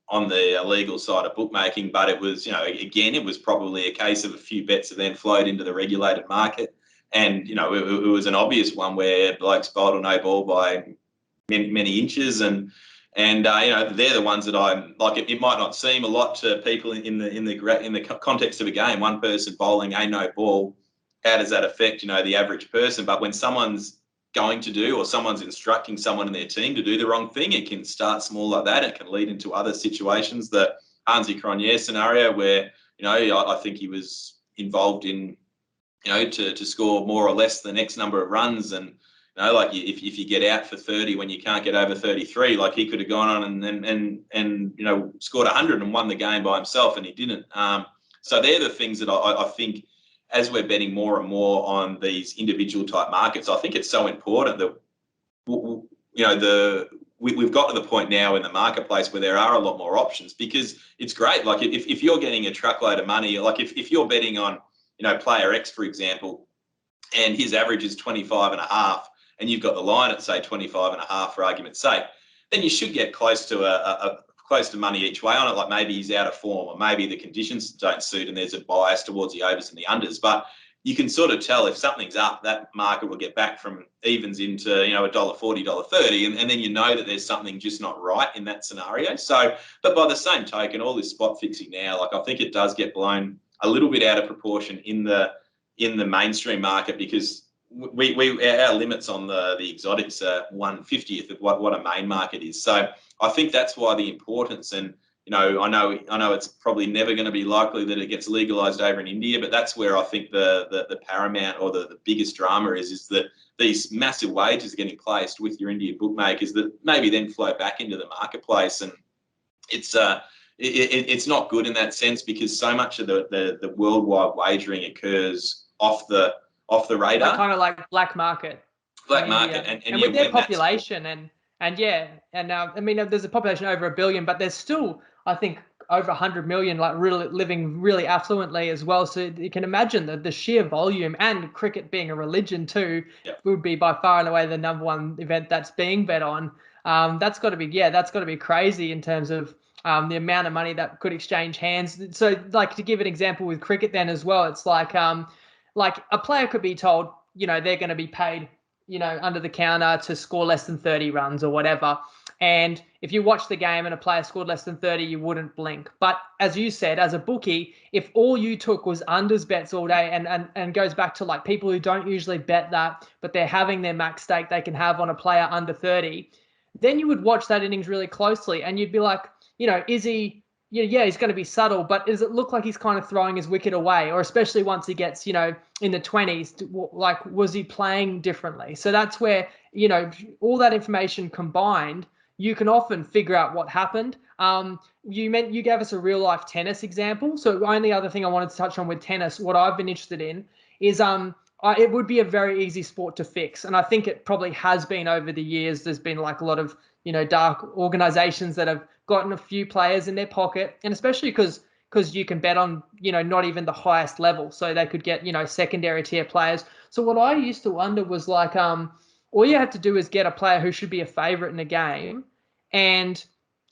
on the illegal side of bookmaking, but it was, again, it was probably a case of a few bets that then flowed into the regulated market. And, it was an obvious one where blokes bowled a no ball by many inches and they're the ones that I'm like. It might not seem a lot to people in the context of a game. One person bowling a no ball, how does that affect the average person? But when someone's going to do or someone's instructing someone in their team to do the wrong thing, it can start small like that. It can lead into other situations. The Hansi Cronje scenario where I think he was involved in to score more or less the next number of runs and. Like if you get out for 30 when you can't get over 33, like he could have gone on and scored 100 and won the game by himself, and he didn't. So they're the things that I think as we're betting more and more on these individual type markets, I think it's so important that we've got to the point now in the marketplace where there are a lot more options because it's great. Like if you're getting a truckload of money, like if you're betting on player X, for example, and his average is 25.5. and you've got the line at say 25.5 for argument's sake, then you should get close to close to money each way on it. Like maybe he's out of form or maybe the conditions don't suit and there's a bias towards the overs and the unders. But you can sort of tell if something's up, that market will get back from evens into $1.40, $1.30, and then that there's something just not right in that scenario. So, but by the same token, all this spot fixing now, like I think it does get blown a little bit out of proportion in the mainstream market because our limits on the exotics are 1/50th of what a main market is. So I think that's why the importance and I know it's probably never going to be likely that it gets legalized over in India, but that's where I think the paramount or the biggest drama is that these massive wagers are getting placed with your Indian bookmakers that maybe then flow back into the marketplace, and it's not good in that sense because so much of the worldwide wagering occurs off the radar, like kind of like black market, and with their population I mean there's a population over 1 billion, but there's still I think over 100 million like really living really affluently as well. So you can imagine the sheer volume, and cricket being a religion too, would be by far and away the number one event that's being bet on. That's got to be crazy in terms of the amount of money that could exchange hands. So like to give an example with cricket then as well, it's like a player could be told, they're going to be paid, under the counter to score less than 30 runs or whatever. And if you watch the game and a player scored less than 30, you wouldn't blink. But as you said, as a bookie, if all you took was unders bets all day and goes back to like people who don't usually bet that, but they're having their max stake they can have on a player under 30, then you would watch that innings really closely and you'd be like, is he... Yeah, he's going to be subtle, but does it look like he's kind of throwing his wicket away? Or especially once he gets, in the 20s, like, was he playing differently? So that's where, all that information combined, you can often figure out what happened. You gave us a real life tennis example. So the only other thing I wanted to touch on with tennis, what I've been interested in is it would be a very easy sport to fix. And I think it probably has been over the years. There's been like a lot of, dark organizations that have gotten a few players in their pocket, and especially because you can bet on, not even the highest level. So they could get, secondary tier players. So what I used to wonder was like, all you have to do is get a player who should be a favorite in a game, and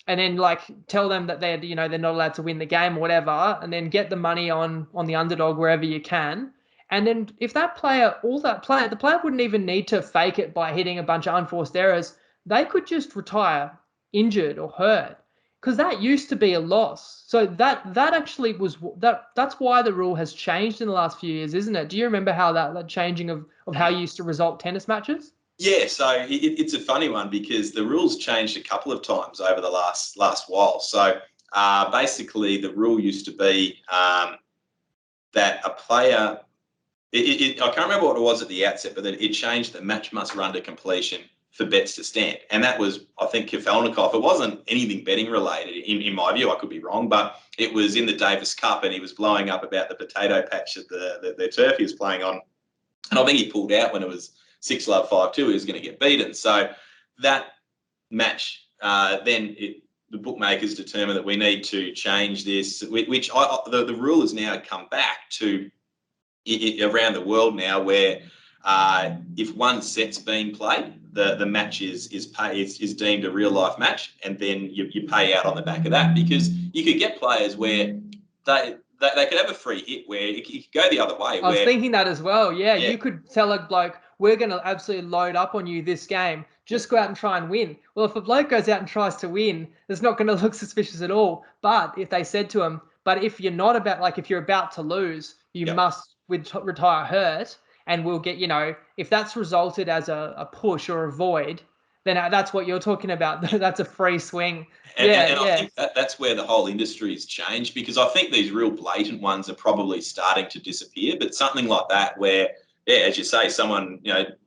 and then like tell them that they're they're not allowed to win the game or whatever, and then get the money on the underdog wherever you can. And then if that player, the player wouldn't even need to fake it by hitting a bunch of unforced errors. They could just retire injured or hurt, because that used to be a loss. So that actually was that's why the rule has changed in the last few years, isn't it? Do you remember how that changing of how you used to result tennis matches? Yeah, so it's a funny one because the rules changed a couple of times over the last while. So basically, the rule used to be that a player, I can't remember what it was at the outset, but that it changed the match must run to completion for bets to stand. And that was, I think, Kafelnikov. It wasn't anything betting related, in my view. I could be wrong, but it was in the Davis Cup and he was blowing up about the potato patch that the turf he was playing on. And I think he pulled out when it was 6-love, 5-2. He was going to get beaten. So that match, the bookmakers determined that we need to change this, which the rule has now come back to around the world now, where if one set's being played, the match is deemed a real life match, and then you pay out on the back of that, because you could get players where they could have a free hit where it could go the other way. I was thinking that as well. Yeah, Yeah. you could tell a bloke, we're going to absolutely load up on you this game. Just go out and try and win. Well, if a bloke goes out and tries to win, it's not going to look suspicious at all. But if they said to him, but if you're not about, like if you're about to lose, you must retire hurt, and we'll get, if that's resulted as a push or a void, then that's what you're talking about. That's a free swing. And I think that's where the whole industry has changed, because I think these real blatant ones are probably starting to disappear. But something like that, where, as you say, someone,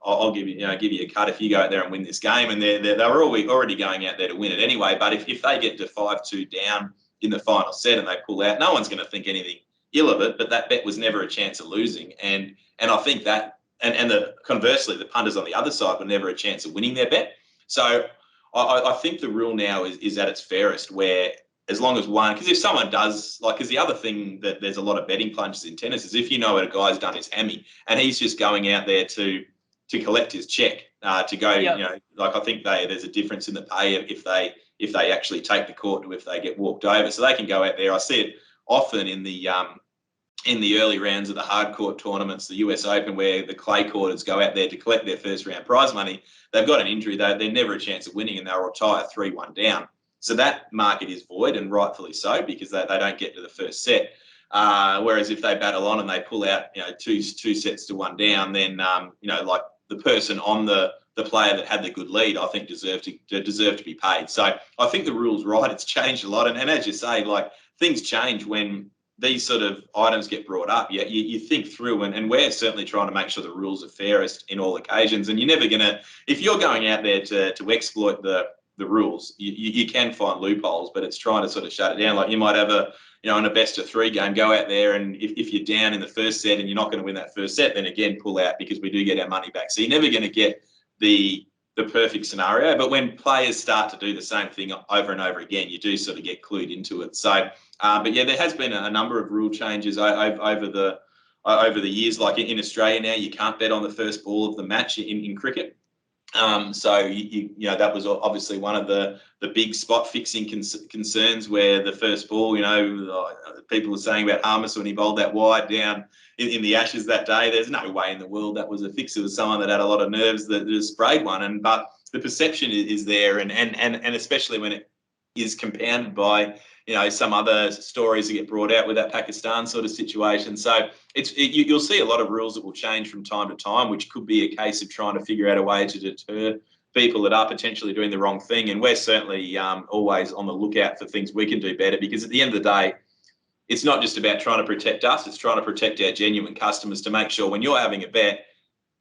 I'll give you a cut if you go out there and win this game, and they're already going out there to win it anyway. But if they get to 5-2 down in the final set and they pull out, no one's going to think anything ill of it. But that bet was never a chance of losing, and I think that, and conversely, the punters on the other side were never a chance of winning their bet. So I think the rule now is at its fairest, where as long as one, because if someone does, because the other thing that there's a lot of betting plunges in tennis is if a guy's done his hammy and he's just going out there to collect his check, to go, I think there's a difference in the pay if they actually take the court to if they get walked over. So they can go out there. I see it often in the early rounds of the hard court tournaments, the US Open, where the clay courters go out there to collect their first round prize money. They've got an injury, they're never a chance of winning, and they'll retire 3-1 down. So that market is void, and rightfully so, because they don't get to the first set. Whereas if they battle on and they pull out, two sets to 1 down, then like the person on the player that had the good lead, I think deserve to be paid. So I think the rule's right. It's changed a lot, and as you say, things change when these sort of items get brought up. You think through, and we're certainly trying to make sure the rules are fairest in all occasions. And you're never going to, if you're going out there to exploit the rules, you can find loopholes, but it's trying to sort of shut it down. Like you might have in a best of 3 game, go out there, and if you're down in the first set and you're not going to win that first set, then again, pull out, because we do get our money back. So you're never going to get the perfect scenario. But when players start to do the same thing over and over again, you do sort of get clued into it. So, but there has been a number of rule changes over the years. Like in Australia now, you can't bet on the first ball of the match in cricket. So that was obviously one of the big spot fixing concerns, where the first ball, people were saying about Harmus when he bowled that wide down in the Ashes that day. There's no way in the world that was a fix. It was someone that had a lot of nerves that just sprayed one. But the perception is there, and especially when it is compounded by some other stories that get brought out with that Pakistan sort of situation. So you'll see a lot of rules that will change from time to time, which could be a case of trying to figure out a way to deter people that are potentially doing the wrong thing. And we're certainly always on the lookout for things we can do better, because at the end of the day, it's not just about trying to protect us, it's trying to protect our genuine customers, to make sure when you're having a bet,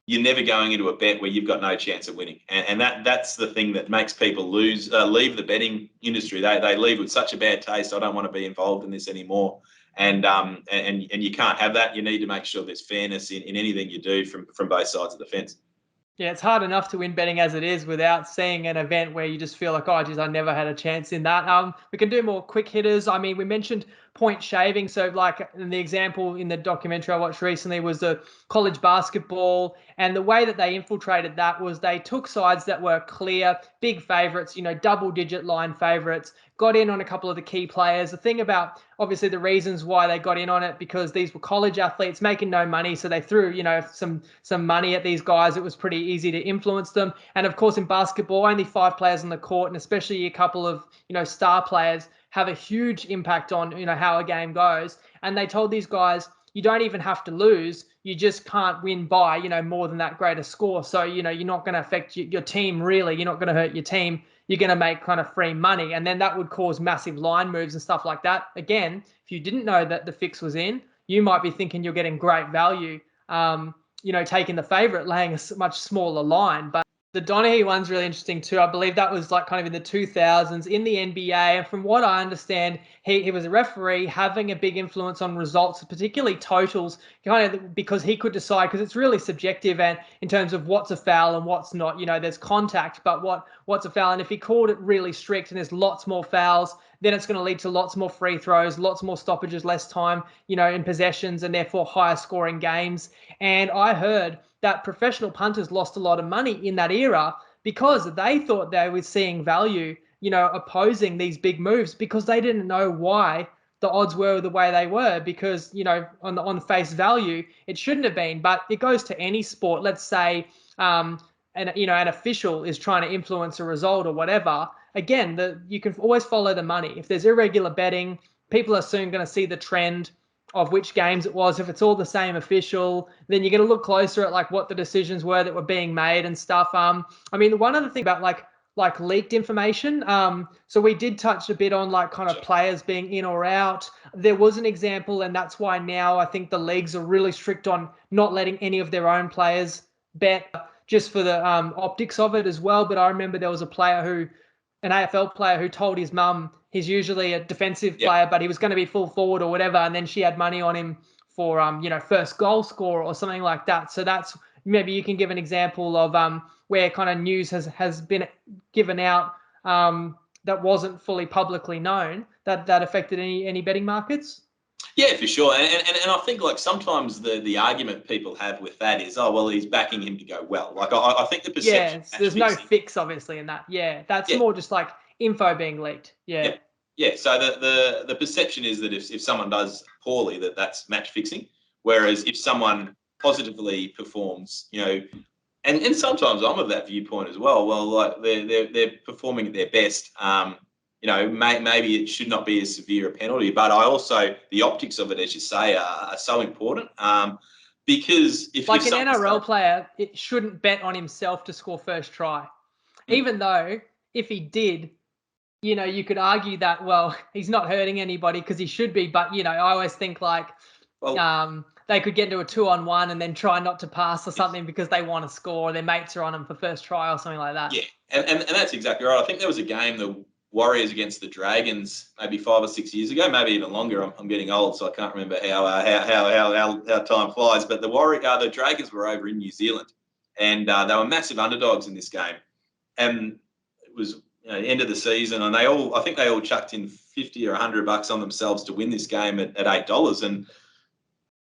you're never going into a bet where you've got no chance of winning. And that's the thing that makes people leave the betting industry. They leave with such a bad taste. I don't want to be involved in this anymore. And you can't have that. You need to make sure there's fairness in anything you do from both sides of the fence. Yeah, it's hard enough to win betting as it is without seeing an event where you just feel like, oh, geez, I never had a chance in that. We can do more quick hitters. I mean, we mentioned point shaving. So like the example in the documentary I watched recently was the college basketball, and the way that they infiltrated that was they took sides that were clear, big favorites, double-digit line favorites, got in on a couple of the key players. The thing about obviously the reasons why they got in on it, because these were college athletes making no money, so they threw some money at these guys. It was pretty easy to influence them. And of course in basketball, only 5 players on the court, and especially a couple of star players have a huge impact on how a game goes. And they told these guys, you don't even have to lose, you just can't win by more than that greater score. So you're not going to affect your team, really. You're not going to hurt your team. You're going to make kind of free money, and then that would cause massive line moves and stuff like that. Again, if you didn't know that the fix was in, you might be thinking you're getting great value, taking the favorite, laying a much smaller line. But the Donaghy one's really interesting too. I believe that was like kind of in the 2000s in the NBA. And from what I understand, he was a referee having a big influence on results, particularly totals, kind of because he could decide, because it's really subjective and in terms of what's a foul and what's not. There's contact, but what's a foul? And if he called it really strict and there's lots more fouls, then it's going to lead to lots more free throws, lots more stoppages, less time, in possessions, and therefore higher scoring games. And I heard that professional punters lost a lot of money in that era because they thought they were seeing value, opposing these big moves, because they didn't know why the odds were the way they were, because, on face value, it shouldn't have been. But it goes to any sport. Let's say, an official is trying to influence a result or whatever. Again, you can always follow the money. If there's irregular betting, people are soon going to see the trend of which games it was. If it's all the same official, then you're going to look closer at like what the decisions were that were being made and stuff. One other thing about like leaked information. So we did touch a bit on like kind of players being in or out. There was an example, and that's why now I think the leagues are really strict on not letting any of their own players bet, just for the optics of it as well. But I remember there was an AFL player who told his mum he's usually a defensive player, but he was going to be full forward or whatever, and then she had money on him for first goal scorer or something like that. So that's, maybe you can give an example of where kind of news has been given out that wasn't fully publicly known that affected any betting markets. Yeah, for sure. And I think like sometimes the argument people have with that is, oh, well, he's backing him to go well. Like I think the perception. Yeah, there's no fix obviously in that. Yeah, that's more just like info being leaked. Yeah. Yeah. So the perception is that if someone does poorly, that's match fixing. Whereas if someone positively performs, and sometimes I'm of that viewpoint as well. Well, like they're performing at their best. Maybe it should not be as severe a penalty, but the optics of it, as you say, are so important. Because if an NRL player, it shouldn't bet on himself to score first try, even though if he did, you could argue that, well, he's not hurting anybody because he should be. But I always think like, they could get into a 2-on-1 and then try not to pass or something because they want to score, or their mates are on them for first try or something like that. Yeah, and that's exactly right. I think there was a game, the Warriors against the Dragons, maybe 5 or 6 years ago, maybe even longer. I'm getting old, so I can't remember how time flies. But the Dragons were over in New Zealand, and they were massive underdogs in this game. And it was end of the season, and I think they all chucked in $50 or $100 on themselves to win this game at $8.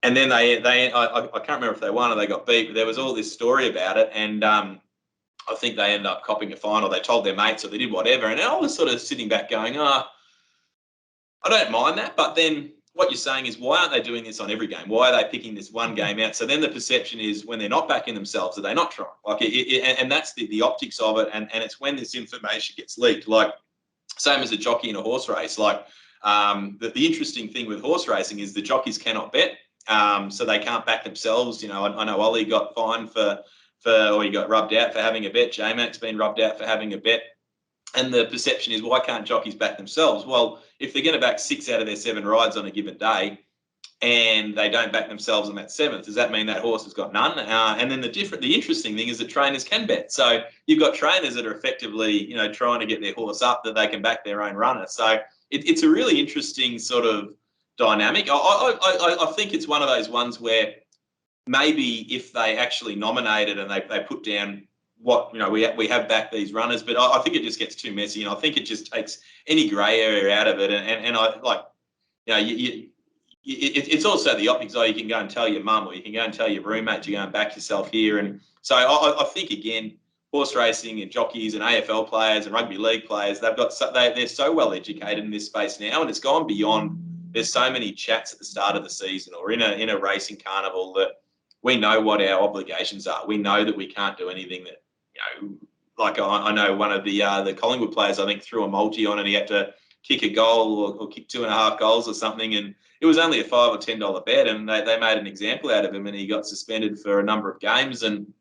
And then I can't remember if they won or they got beat, but there was all this story about it, and I think they ended up copping a fine, or they told their mates, or they did whatever. And I was sort of sitting back going, I don't mind that. But then what you're saying is, why aren't they doing this on every game? Why are they picking this one game out? So then the perception is, when they're not backing themselves, are they not trying? Like, and that's the optics of it. And it's when this information gets leaked, like same as a jockey in a horse race. Like the interesting thing with horse racing is the jockeys cannot bet. So they can't back themselves. I know Ollie got fined or he got rubbed out for having a bet. J-Mac's been rubbed out for having a bet. And the perception is, why can't jockeys back themselves? Well, if they're going to back 6 out of their 7 rides on a given day, and they don't back themselves on that 7th, does that mean that horse has got none? And then the interesting thing is that trainers can bet. So you've got trainers that are effectively, trying to get their horse up that they can back their own runner. So it's a really interesting sort of dynamic. I think it's one of those ones where maybe if they actually nominated and they put down what, we have backed these runners, but I think it just gets too messy, and I think it just takes any grey area out of it. And I like, you know, it's also the optics. Oh, you can go and tell your mum, or you can go and tell your roommate you're going to back yourself here. And so I think, again, horse racing and jockeys and AFL players and rugby league players, they're so well educated in this space now, and it's gone beyond. There's so many chats at the start of the season or in a racing carnival that we know what our obligations are. We know that we can't do anything that, like I know one of the Collingwood players, I think, threw a multi on and he had to kick a goal or kick 2.5 goals or something, and it was only a $5 or $10 bet, and they made an example out of him, and he got suspended for a number of games. And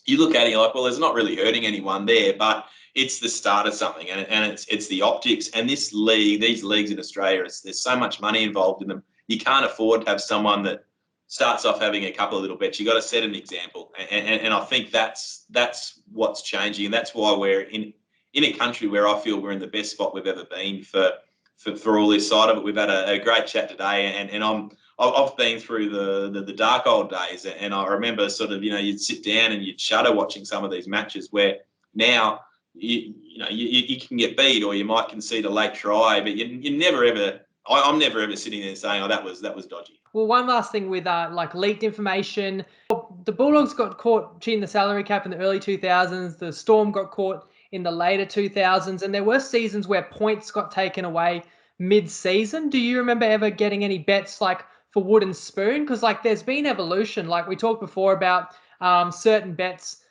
you look at it, you're like, well, there's not really hurting anyone there, but it's the start of something, and it's the optics. And these leagues in Australia, there's so much money involved in them. You can't afford to have someone that starts off having a couple of little bets. You got to set an example, and I think that's what's changing, and that's why we're in a country where I feel we're in the best spot we've ever been for all this side of it. We've had a great chat today, and I've been through the dark old days, and I remember sort of, you'd sit down and you'd shudder watching some of these matches where now you can get beat, or you might concede a late try, but you never ever. I'm never ever sitting there saying, "Oh, that was dodgy." Well, one last thing with like leaked information. The Bulldogs got caught cheating the salary cap in the early 2000s. The Storm got caught in the later 2000s. And there were seasons where points got taken away mid-season. Do you remember ever getting any bets like for Wooden Spoon? Because like there's been evolution. Like we talked before about certain bets,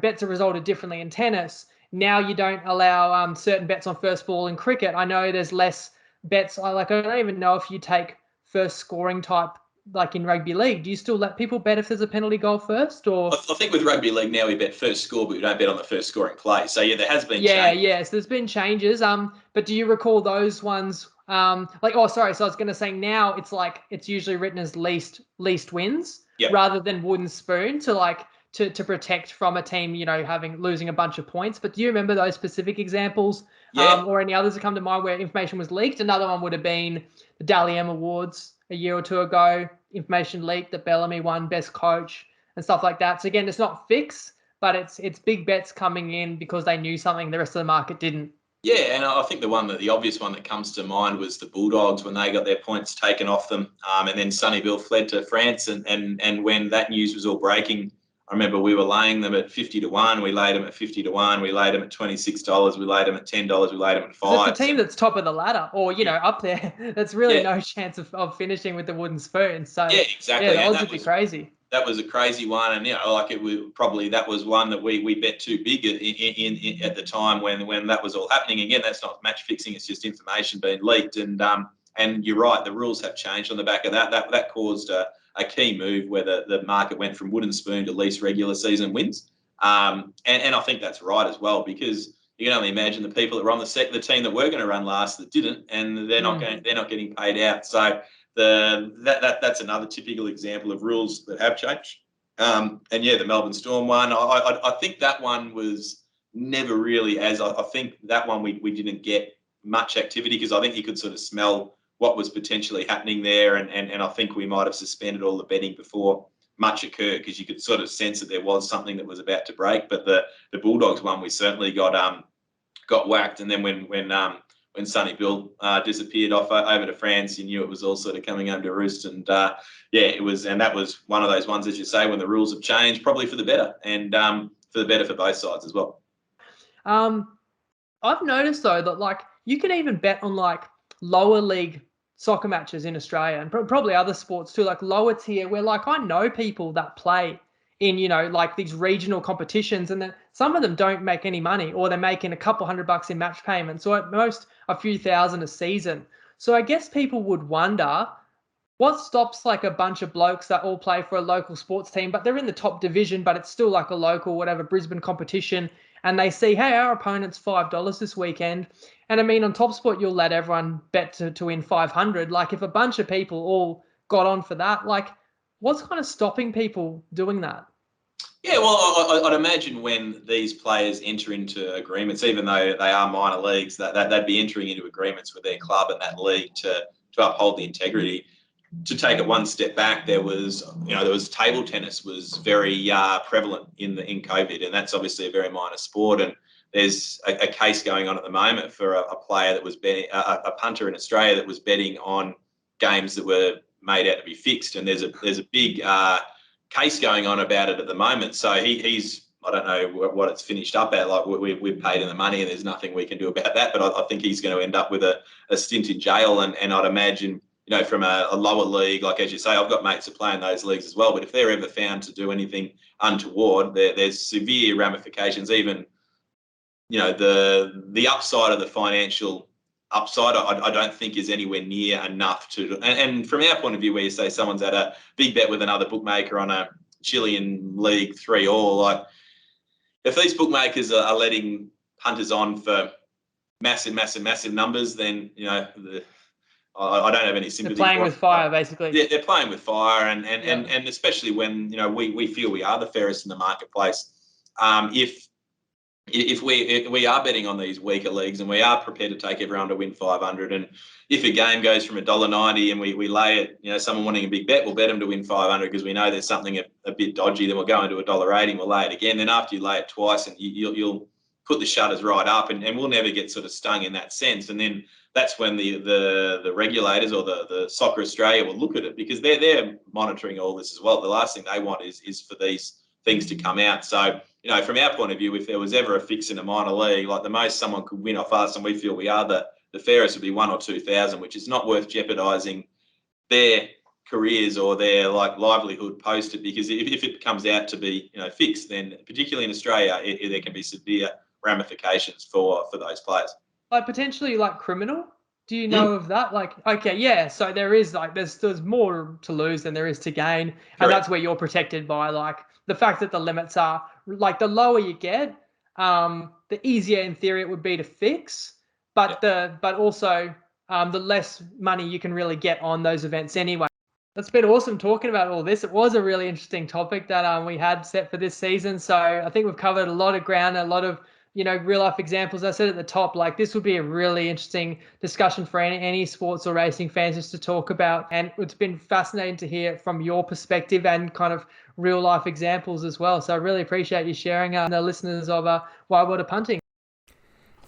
bets are resulted differently in tennis. Now you don't allow certain bets on first ball in cricket. I know there's less bets. I don't even know if you take first scoring type like in rugby league. Do you still let people bet if there's a penalty goal first? Or I think with rugby league now we bet first score, but we don't bet on the first scoring play. So yeah, there has been change. So there's been changes. But do you recall those ones? So I was going to say now it's usually written as least wins rather than Wooden Spoon to protect from a team, losing a bunch of points. But do you remember those specific examples? Or any others that come to mind where information was leaked? Another one would have been the Dally M Awards a year or two ago. Information leaked that Bellamy won Best Coach and stuff like that. So again, it's not fixed, but it's big bets coming in because they knew something the rest of the market didn't. Yeah, and I think the obvious one that comes to mind was the Bulldogs when they got their points taken off them, and then Sonny Bill fled to France, and when that news was all breaking, I remember we were laying them at 50 to 1. We laid them at 50 to 1. We laid them at $26. We laid them at $10. We laid them at $5. It's a team that's top of the ladder, or up there. That's really no chance of finishing with the Wooden Spoon. So yeah, exactly. The odds would be crazy. That was a crazy one, and that was one that we bet too big in at the time when that was all happening. Again, that's not match fixing; it's just information being leaked. And you're right, the rules have changed on the back of that. That caused a key move where the market went from Wooden Spoon to least regular season wins. And I think that's right as well, because you can only imagine the people that were on the team that were going to run last that didn't, and they're not getting paid out. So that's another typical example of rules that have changed. The Melbourne Storm one, I think that one was never really I think that one we didn't get much activity because I think you could sort of smell what was potentially happening there, and I think we might have suspended all the betting before much occurred because you could sort of sense that there was something that was about to break. But the Bulldogs one, we certainly got whacked, and then when Sonny Bill disappeared off over to France, you knew it was all sort of coming home to roost. And it was, and that was one of those ones, as you say, when the rules have changed, probably for the better, and for the better for both sides as well. I've noticed though that you can even bet on lower league soccer matches in Australia and probably other sports too, lower tier, where I know people that play in, these regional competitions, and then some of them don't make any money, or they're making a couple $100 in match payments, or at most a few thousand a season. So I guess people would wonder what stops a bunch of blokes that all play for a local sports team, but they're in the top division, but it's still a local, whatever, Brisbane competition. And they see, hey, our opponent's $5 this weekend. And I mean, on TopSport, you'll let everyone bet to win 500. If a bunch of people all got on for that, what's kind of stopping people doing that? Yeah, well, I'd imagine when these players enter into agreements, even though they are minor leagues, that they'd be entering into agreements with their club and that league to uphold the integrity. To take it one step back, there was table tennis was very prevalent in COVID, and that's obviously a very minor sport. And there's a case going on at the moment for a player that was betting, a punter in Australia that was betting on games that were made out to be fixed, and there's a big case going on about it at the moment. So he's I don't know what it's finished up at. Like we've paid him the money, and there's nothing we can do about that. But I think he's going to end up with a stint in jail, and I'd imagine, from a lower league, like as you say, I've got mates that play in those leagues as well. But if they're ever found to do anything untoward, there's severe ramifications. Even the upside of the financial upside, I don't think is anywhere near enough to. And from our point of view, where you say someone's had a big bet with another bookmaker on a Chilean League 3-all, like if these bookmakers are letting punters on for massive numbers, then I don't have any sympathy. They're playing with fire, basically. Yeah, they're playing with fire, and especially when we feel we are the fairest in the marketplace. If we are betting on these weaker leagues, and we are prepared to take everyone to win 500, and if a game goes from $1.90 and we lay it, someone wanting a big bet, we'll bet them to win 500 because we know there's something a bit dodgy. Then we'll go into $1.80 and we'll lay it again. Then after you lay it twice, and you'll put the shutters right up, and we'll never get sort of stung in that sense. And then that's when the regulators or the Soccer Australia will look at it, because they're monitoring all this as well. The last thing they want is for these things to come out. So, from our point of view, if there was ever a fix in a minor league, like the most someone could win off us, and we feel we are the fairest, would be 1,000 or 2,000, which is not worth jeopardising their careers or their livelihood post it, because if it comes out to be fixed, then particularly in Australia, there can be severe ramifications for those players. Like potentially criminal? Do you know of that? So there is there's more to lose than there is to gain. Correct. And that's where you're protected by the fact that the limits are the lower you get, the easier in theory it would be to fix, but also the less money you can really get on those events anyway. That's been awesome talking about all this. It was a really interesting topic that we had set for this season. So I think we've covered a lot of ground, a lot of real life examples. I said at the top, this would be a really interesting discussion for any sports or racing fans just to talk about. And it's been fascinating to hear from your perspective and kind of real life examples as well. So I really appreciate you sharing the listeners of Wide World of Punting.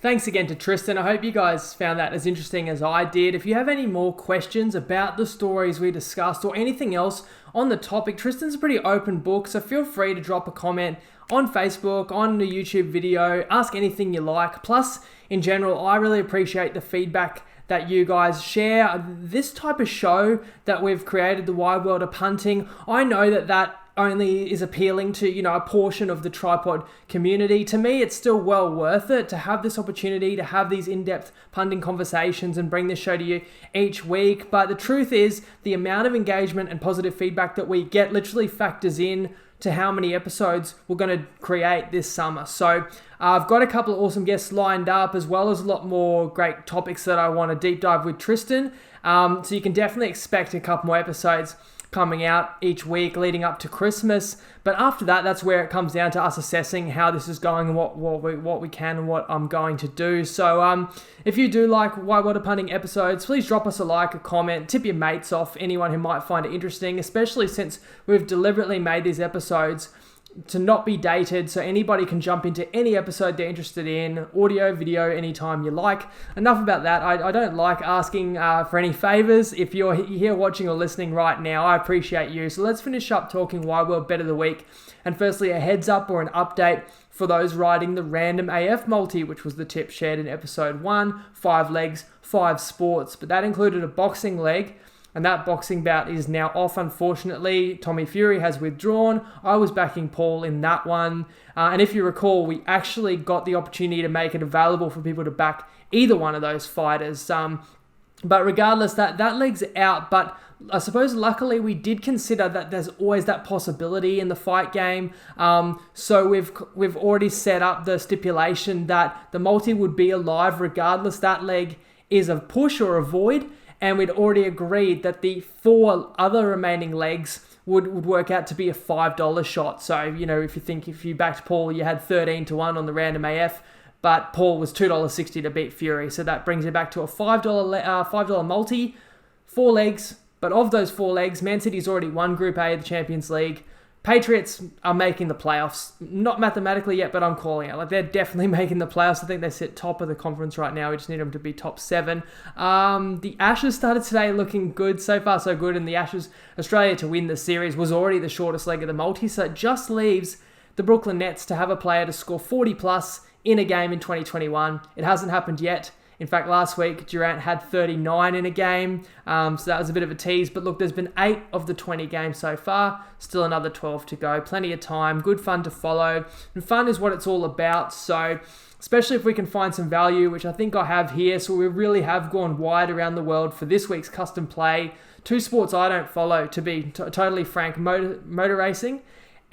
Thanks again to Tristan. I hope you guys found that as interesting as I did. If you have any more questions about the stories we discussed or anything else on the topic, Tristan's a pretty open book, so feel free to drop a comment on Facebook, on the YouTube video, ask anything you like. Plus, in general, I really appreciate the feedback that you guys share. This type of show that we've created, the Wide World of Punting, I know that only is appealing to, a portion of the tripod community. To me, it's still well worth it to have this opportunity to have these in-depth punting conversations and bring this show to you each week. But the truth is, the amount of engagement and positive feedback that we get literally factors in to how many episodes we're going to create this summer. So I've got a couple of awesome guests lined up, as well as a lot more great topics that I want to deep dive with Tristan. So you can definitely expect a couple more episodes coming out each week leading up to Christmas. But after that, that's where it comes down to us assessing how this is going and what we can and what I'm going to do. So if you do like Wide World of Punting episodes, please drop us a like, a comment, tip your mates off, anyone who might find it interesting, especially since we've deliberately made these episodes to not be dated, so anybody can jump into any episode they're interested in, audio, video, anytime you like. Enough about that. I don't like asking for any favors. If you're here watching or listening right now, I appreciate you. So let's finish up talking Wide World Bet of the Week. And firstly, a heads up or an update for those riding the random AF multi, which was the tip shared in episode 1, 5 legs, 5 sports. But that included a boxing leg, and that boxing bout is now off, unfortunately. Tommy Fury has withdrawn. I was backing Paul in that one. And if you recall, we actually got the opportunity to make it available for people to back either one of those fighters. But regardless, that leg's out. But I suppose luckily we did consider that there's always that possibility in the fight game. So we've already set up the stipulation that the multi would be alive regardless. That leg is a push or a void. And we'd already agreed that the 4 other remaining legs would work out to be a $5 shot. So, if you backed Paul, you had 13-1 on the random AF, but Paul was $2.60 to beat Fury. So that brings it back to a $5 multi, 4 legs. But of those 4 legs, Man City's already won Group A of the Champions League. Patriots are making the playoffs. Not mathematically yet, but I'm calling it. Like, they're definitely making the playoffs. I think they sit top of the conference right now. We just need them to be top 7. The Ashes started today looking good. So far, so good. And the Ashes, Australia to win the series was already the shortest leg of the multi. So it just leaves the Brooklyn Nets to have a player to score 40 plus in a game in 2021. It hasn't happened yet. In fact, last week, Durant had 39 in a game, so that was a bit of a tease. But look, there's been 8 of the 20 games so far, still another 12 to go. Plenty of time, good fun to follow, and fun is what it's all about. So, especially if we can find some value, which I think I have here. So we really have gone wide around the world for this week's custom play. 2 sports I don't follow, to be totally frank, motor racing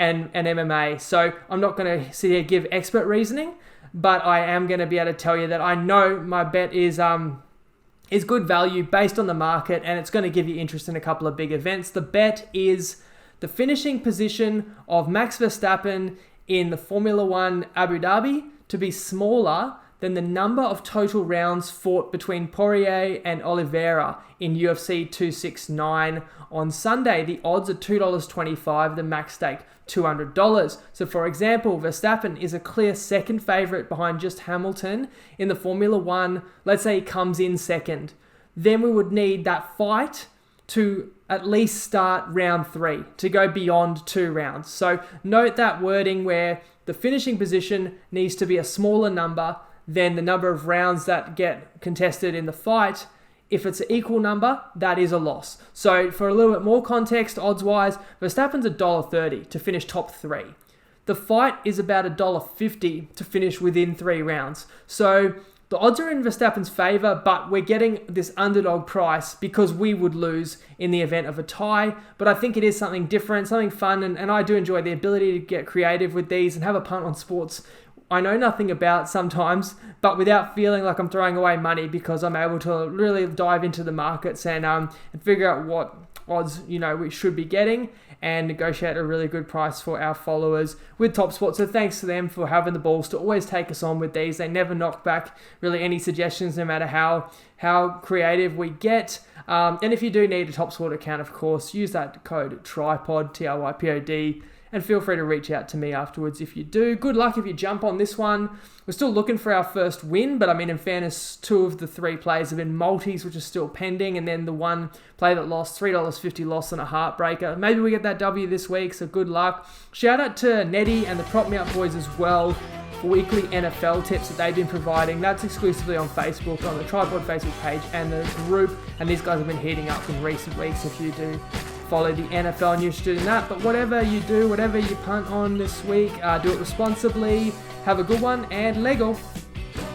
and MMA. So I'm not going to sit here and give expert reasoning, but I am going to be able to tell you that I know my bet is good value based on the market, and it's going to give you interest in a couple of big events. The bet is the finishing position of Max Verstappen in the Formula One Abu Dhabi to be smaller than the number of total rounds fought between Poirier and Oliveira in UFC 269 on Sunday. The odds are $2.25, the max stake $200. So for example, Verstappen is a clear second favourite behind just Hamilton in the Formula One. Let's say he comes in second. Then we would need that fight to at least start round 3, to go beyond 2 rounds. So note that wording where the finishing position needs to be a smaller number than the number of rounds that get contested in the fight. If it's an equal number, that is a loss. So for a little bit more context, odds-wise, Verstappen's $1.30 to finish top 3. The fight is about $1.50 to finish within 3 rounds. So the odds are in Verstappen's favour, but we're getting this underdog price because we would lose in the event of a tie. But I think it is something different, something fun, and I do enjoy the ability to get creative with these and have a punt on sports I know nothing about sometimes, but without feeling like I'm throwing away money, because I'm able to really dive into the markets and figure out what odds we should be getting and negotiate a really good price for our followers with TopSport. So thanks to them for having the balls to always take us on with these. They never knock back really any suggestions, no matter how creative we get. And if you do need a TopSport account, of course, use that code TRIPOD, TRYPOD, and feel free to reach out to me afterwards if you do. Good luck if you jump on this one. We're still looking for our first win, but I mean, in fairness, 2 of the 3 plays have been multis, which is still pending, and then the one play that lost, $3.50 loss on a heartbreaker. Maybe we get that W this week, so good luck. Shout out to Nettie and the Prop Me Up boys as well for weekly NFL tips that they've been providing. That's exclusively on Facebook, on the Tripod Facebook page and the group, and these guys have been heating up in recent weeks if you do follow the NFL and you're interested in that. But whatever you do, whatever you punt on this week, do it responsibly. Have a good one, and Lego.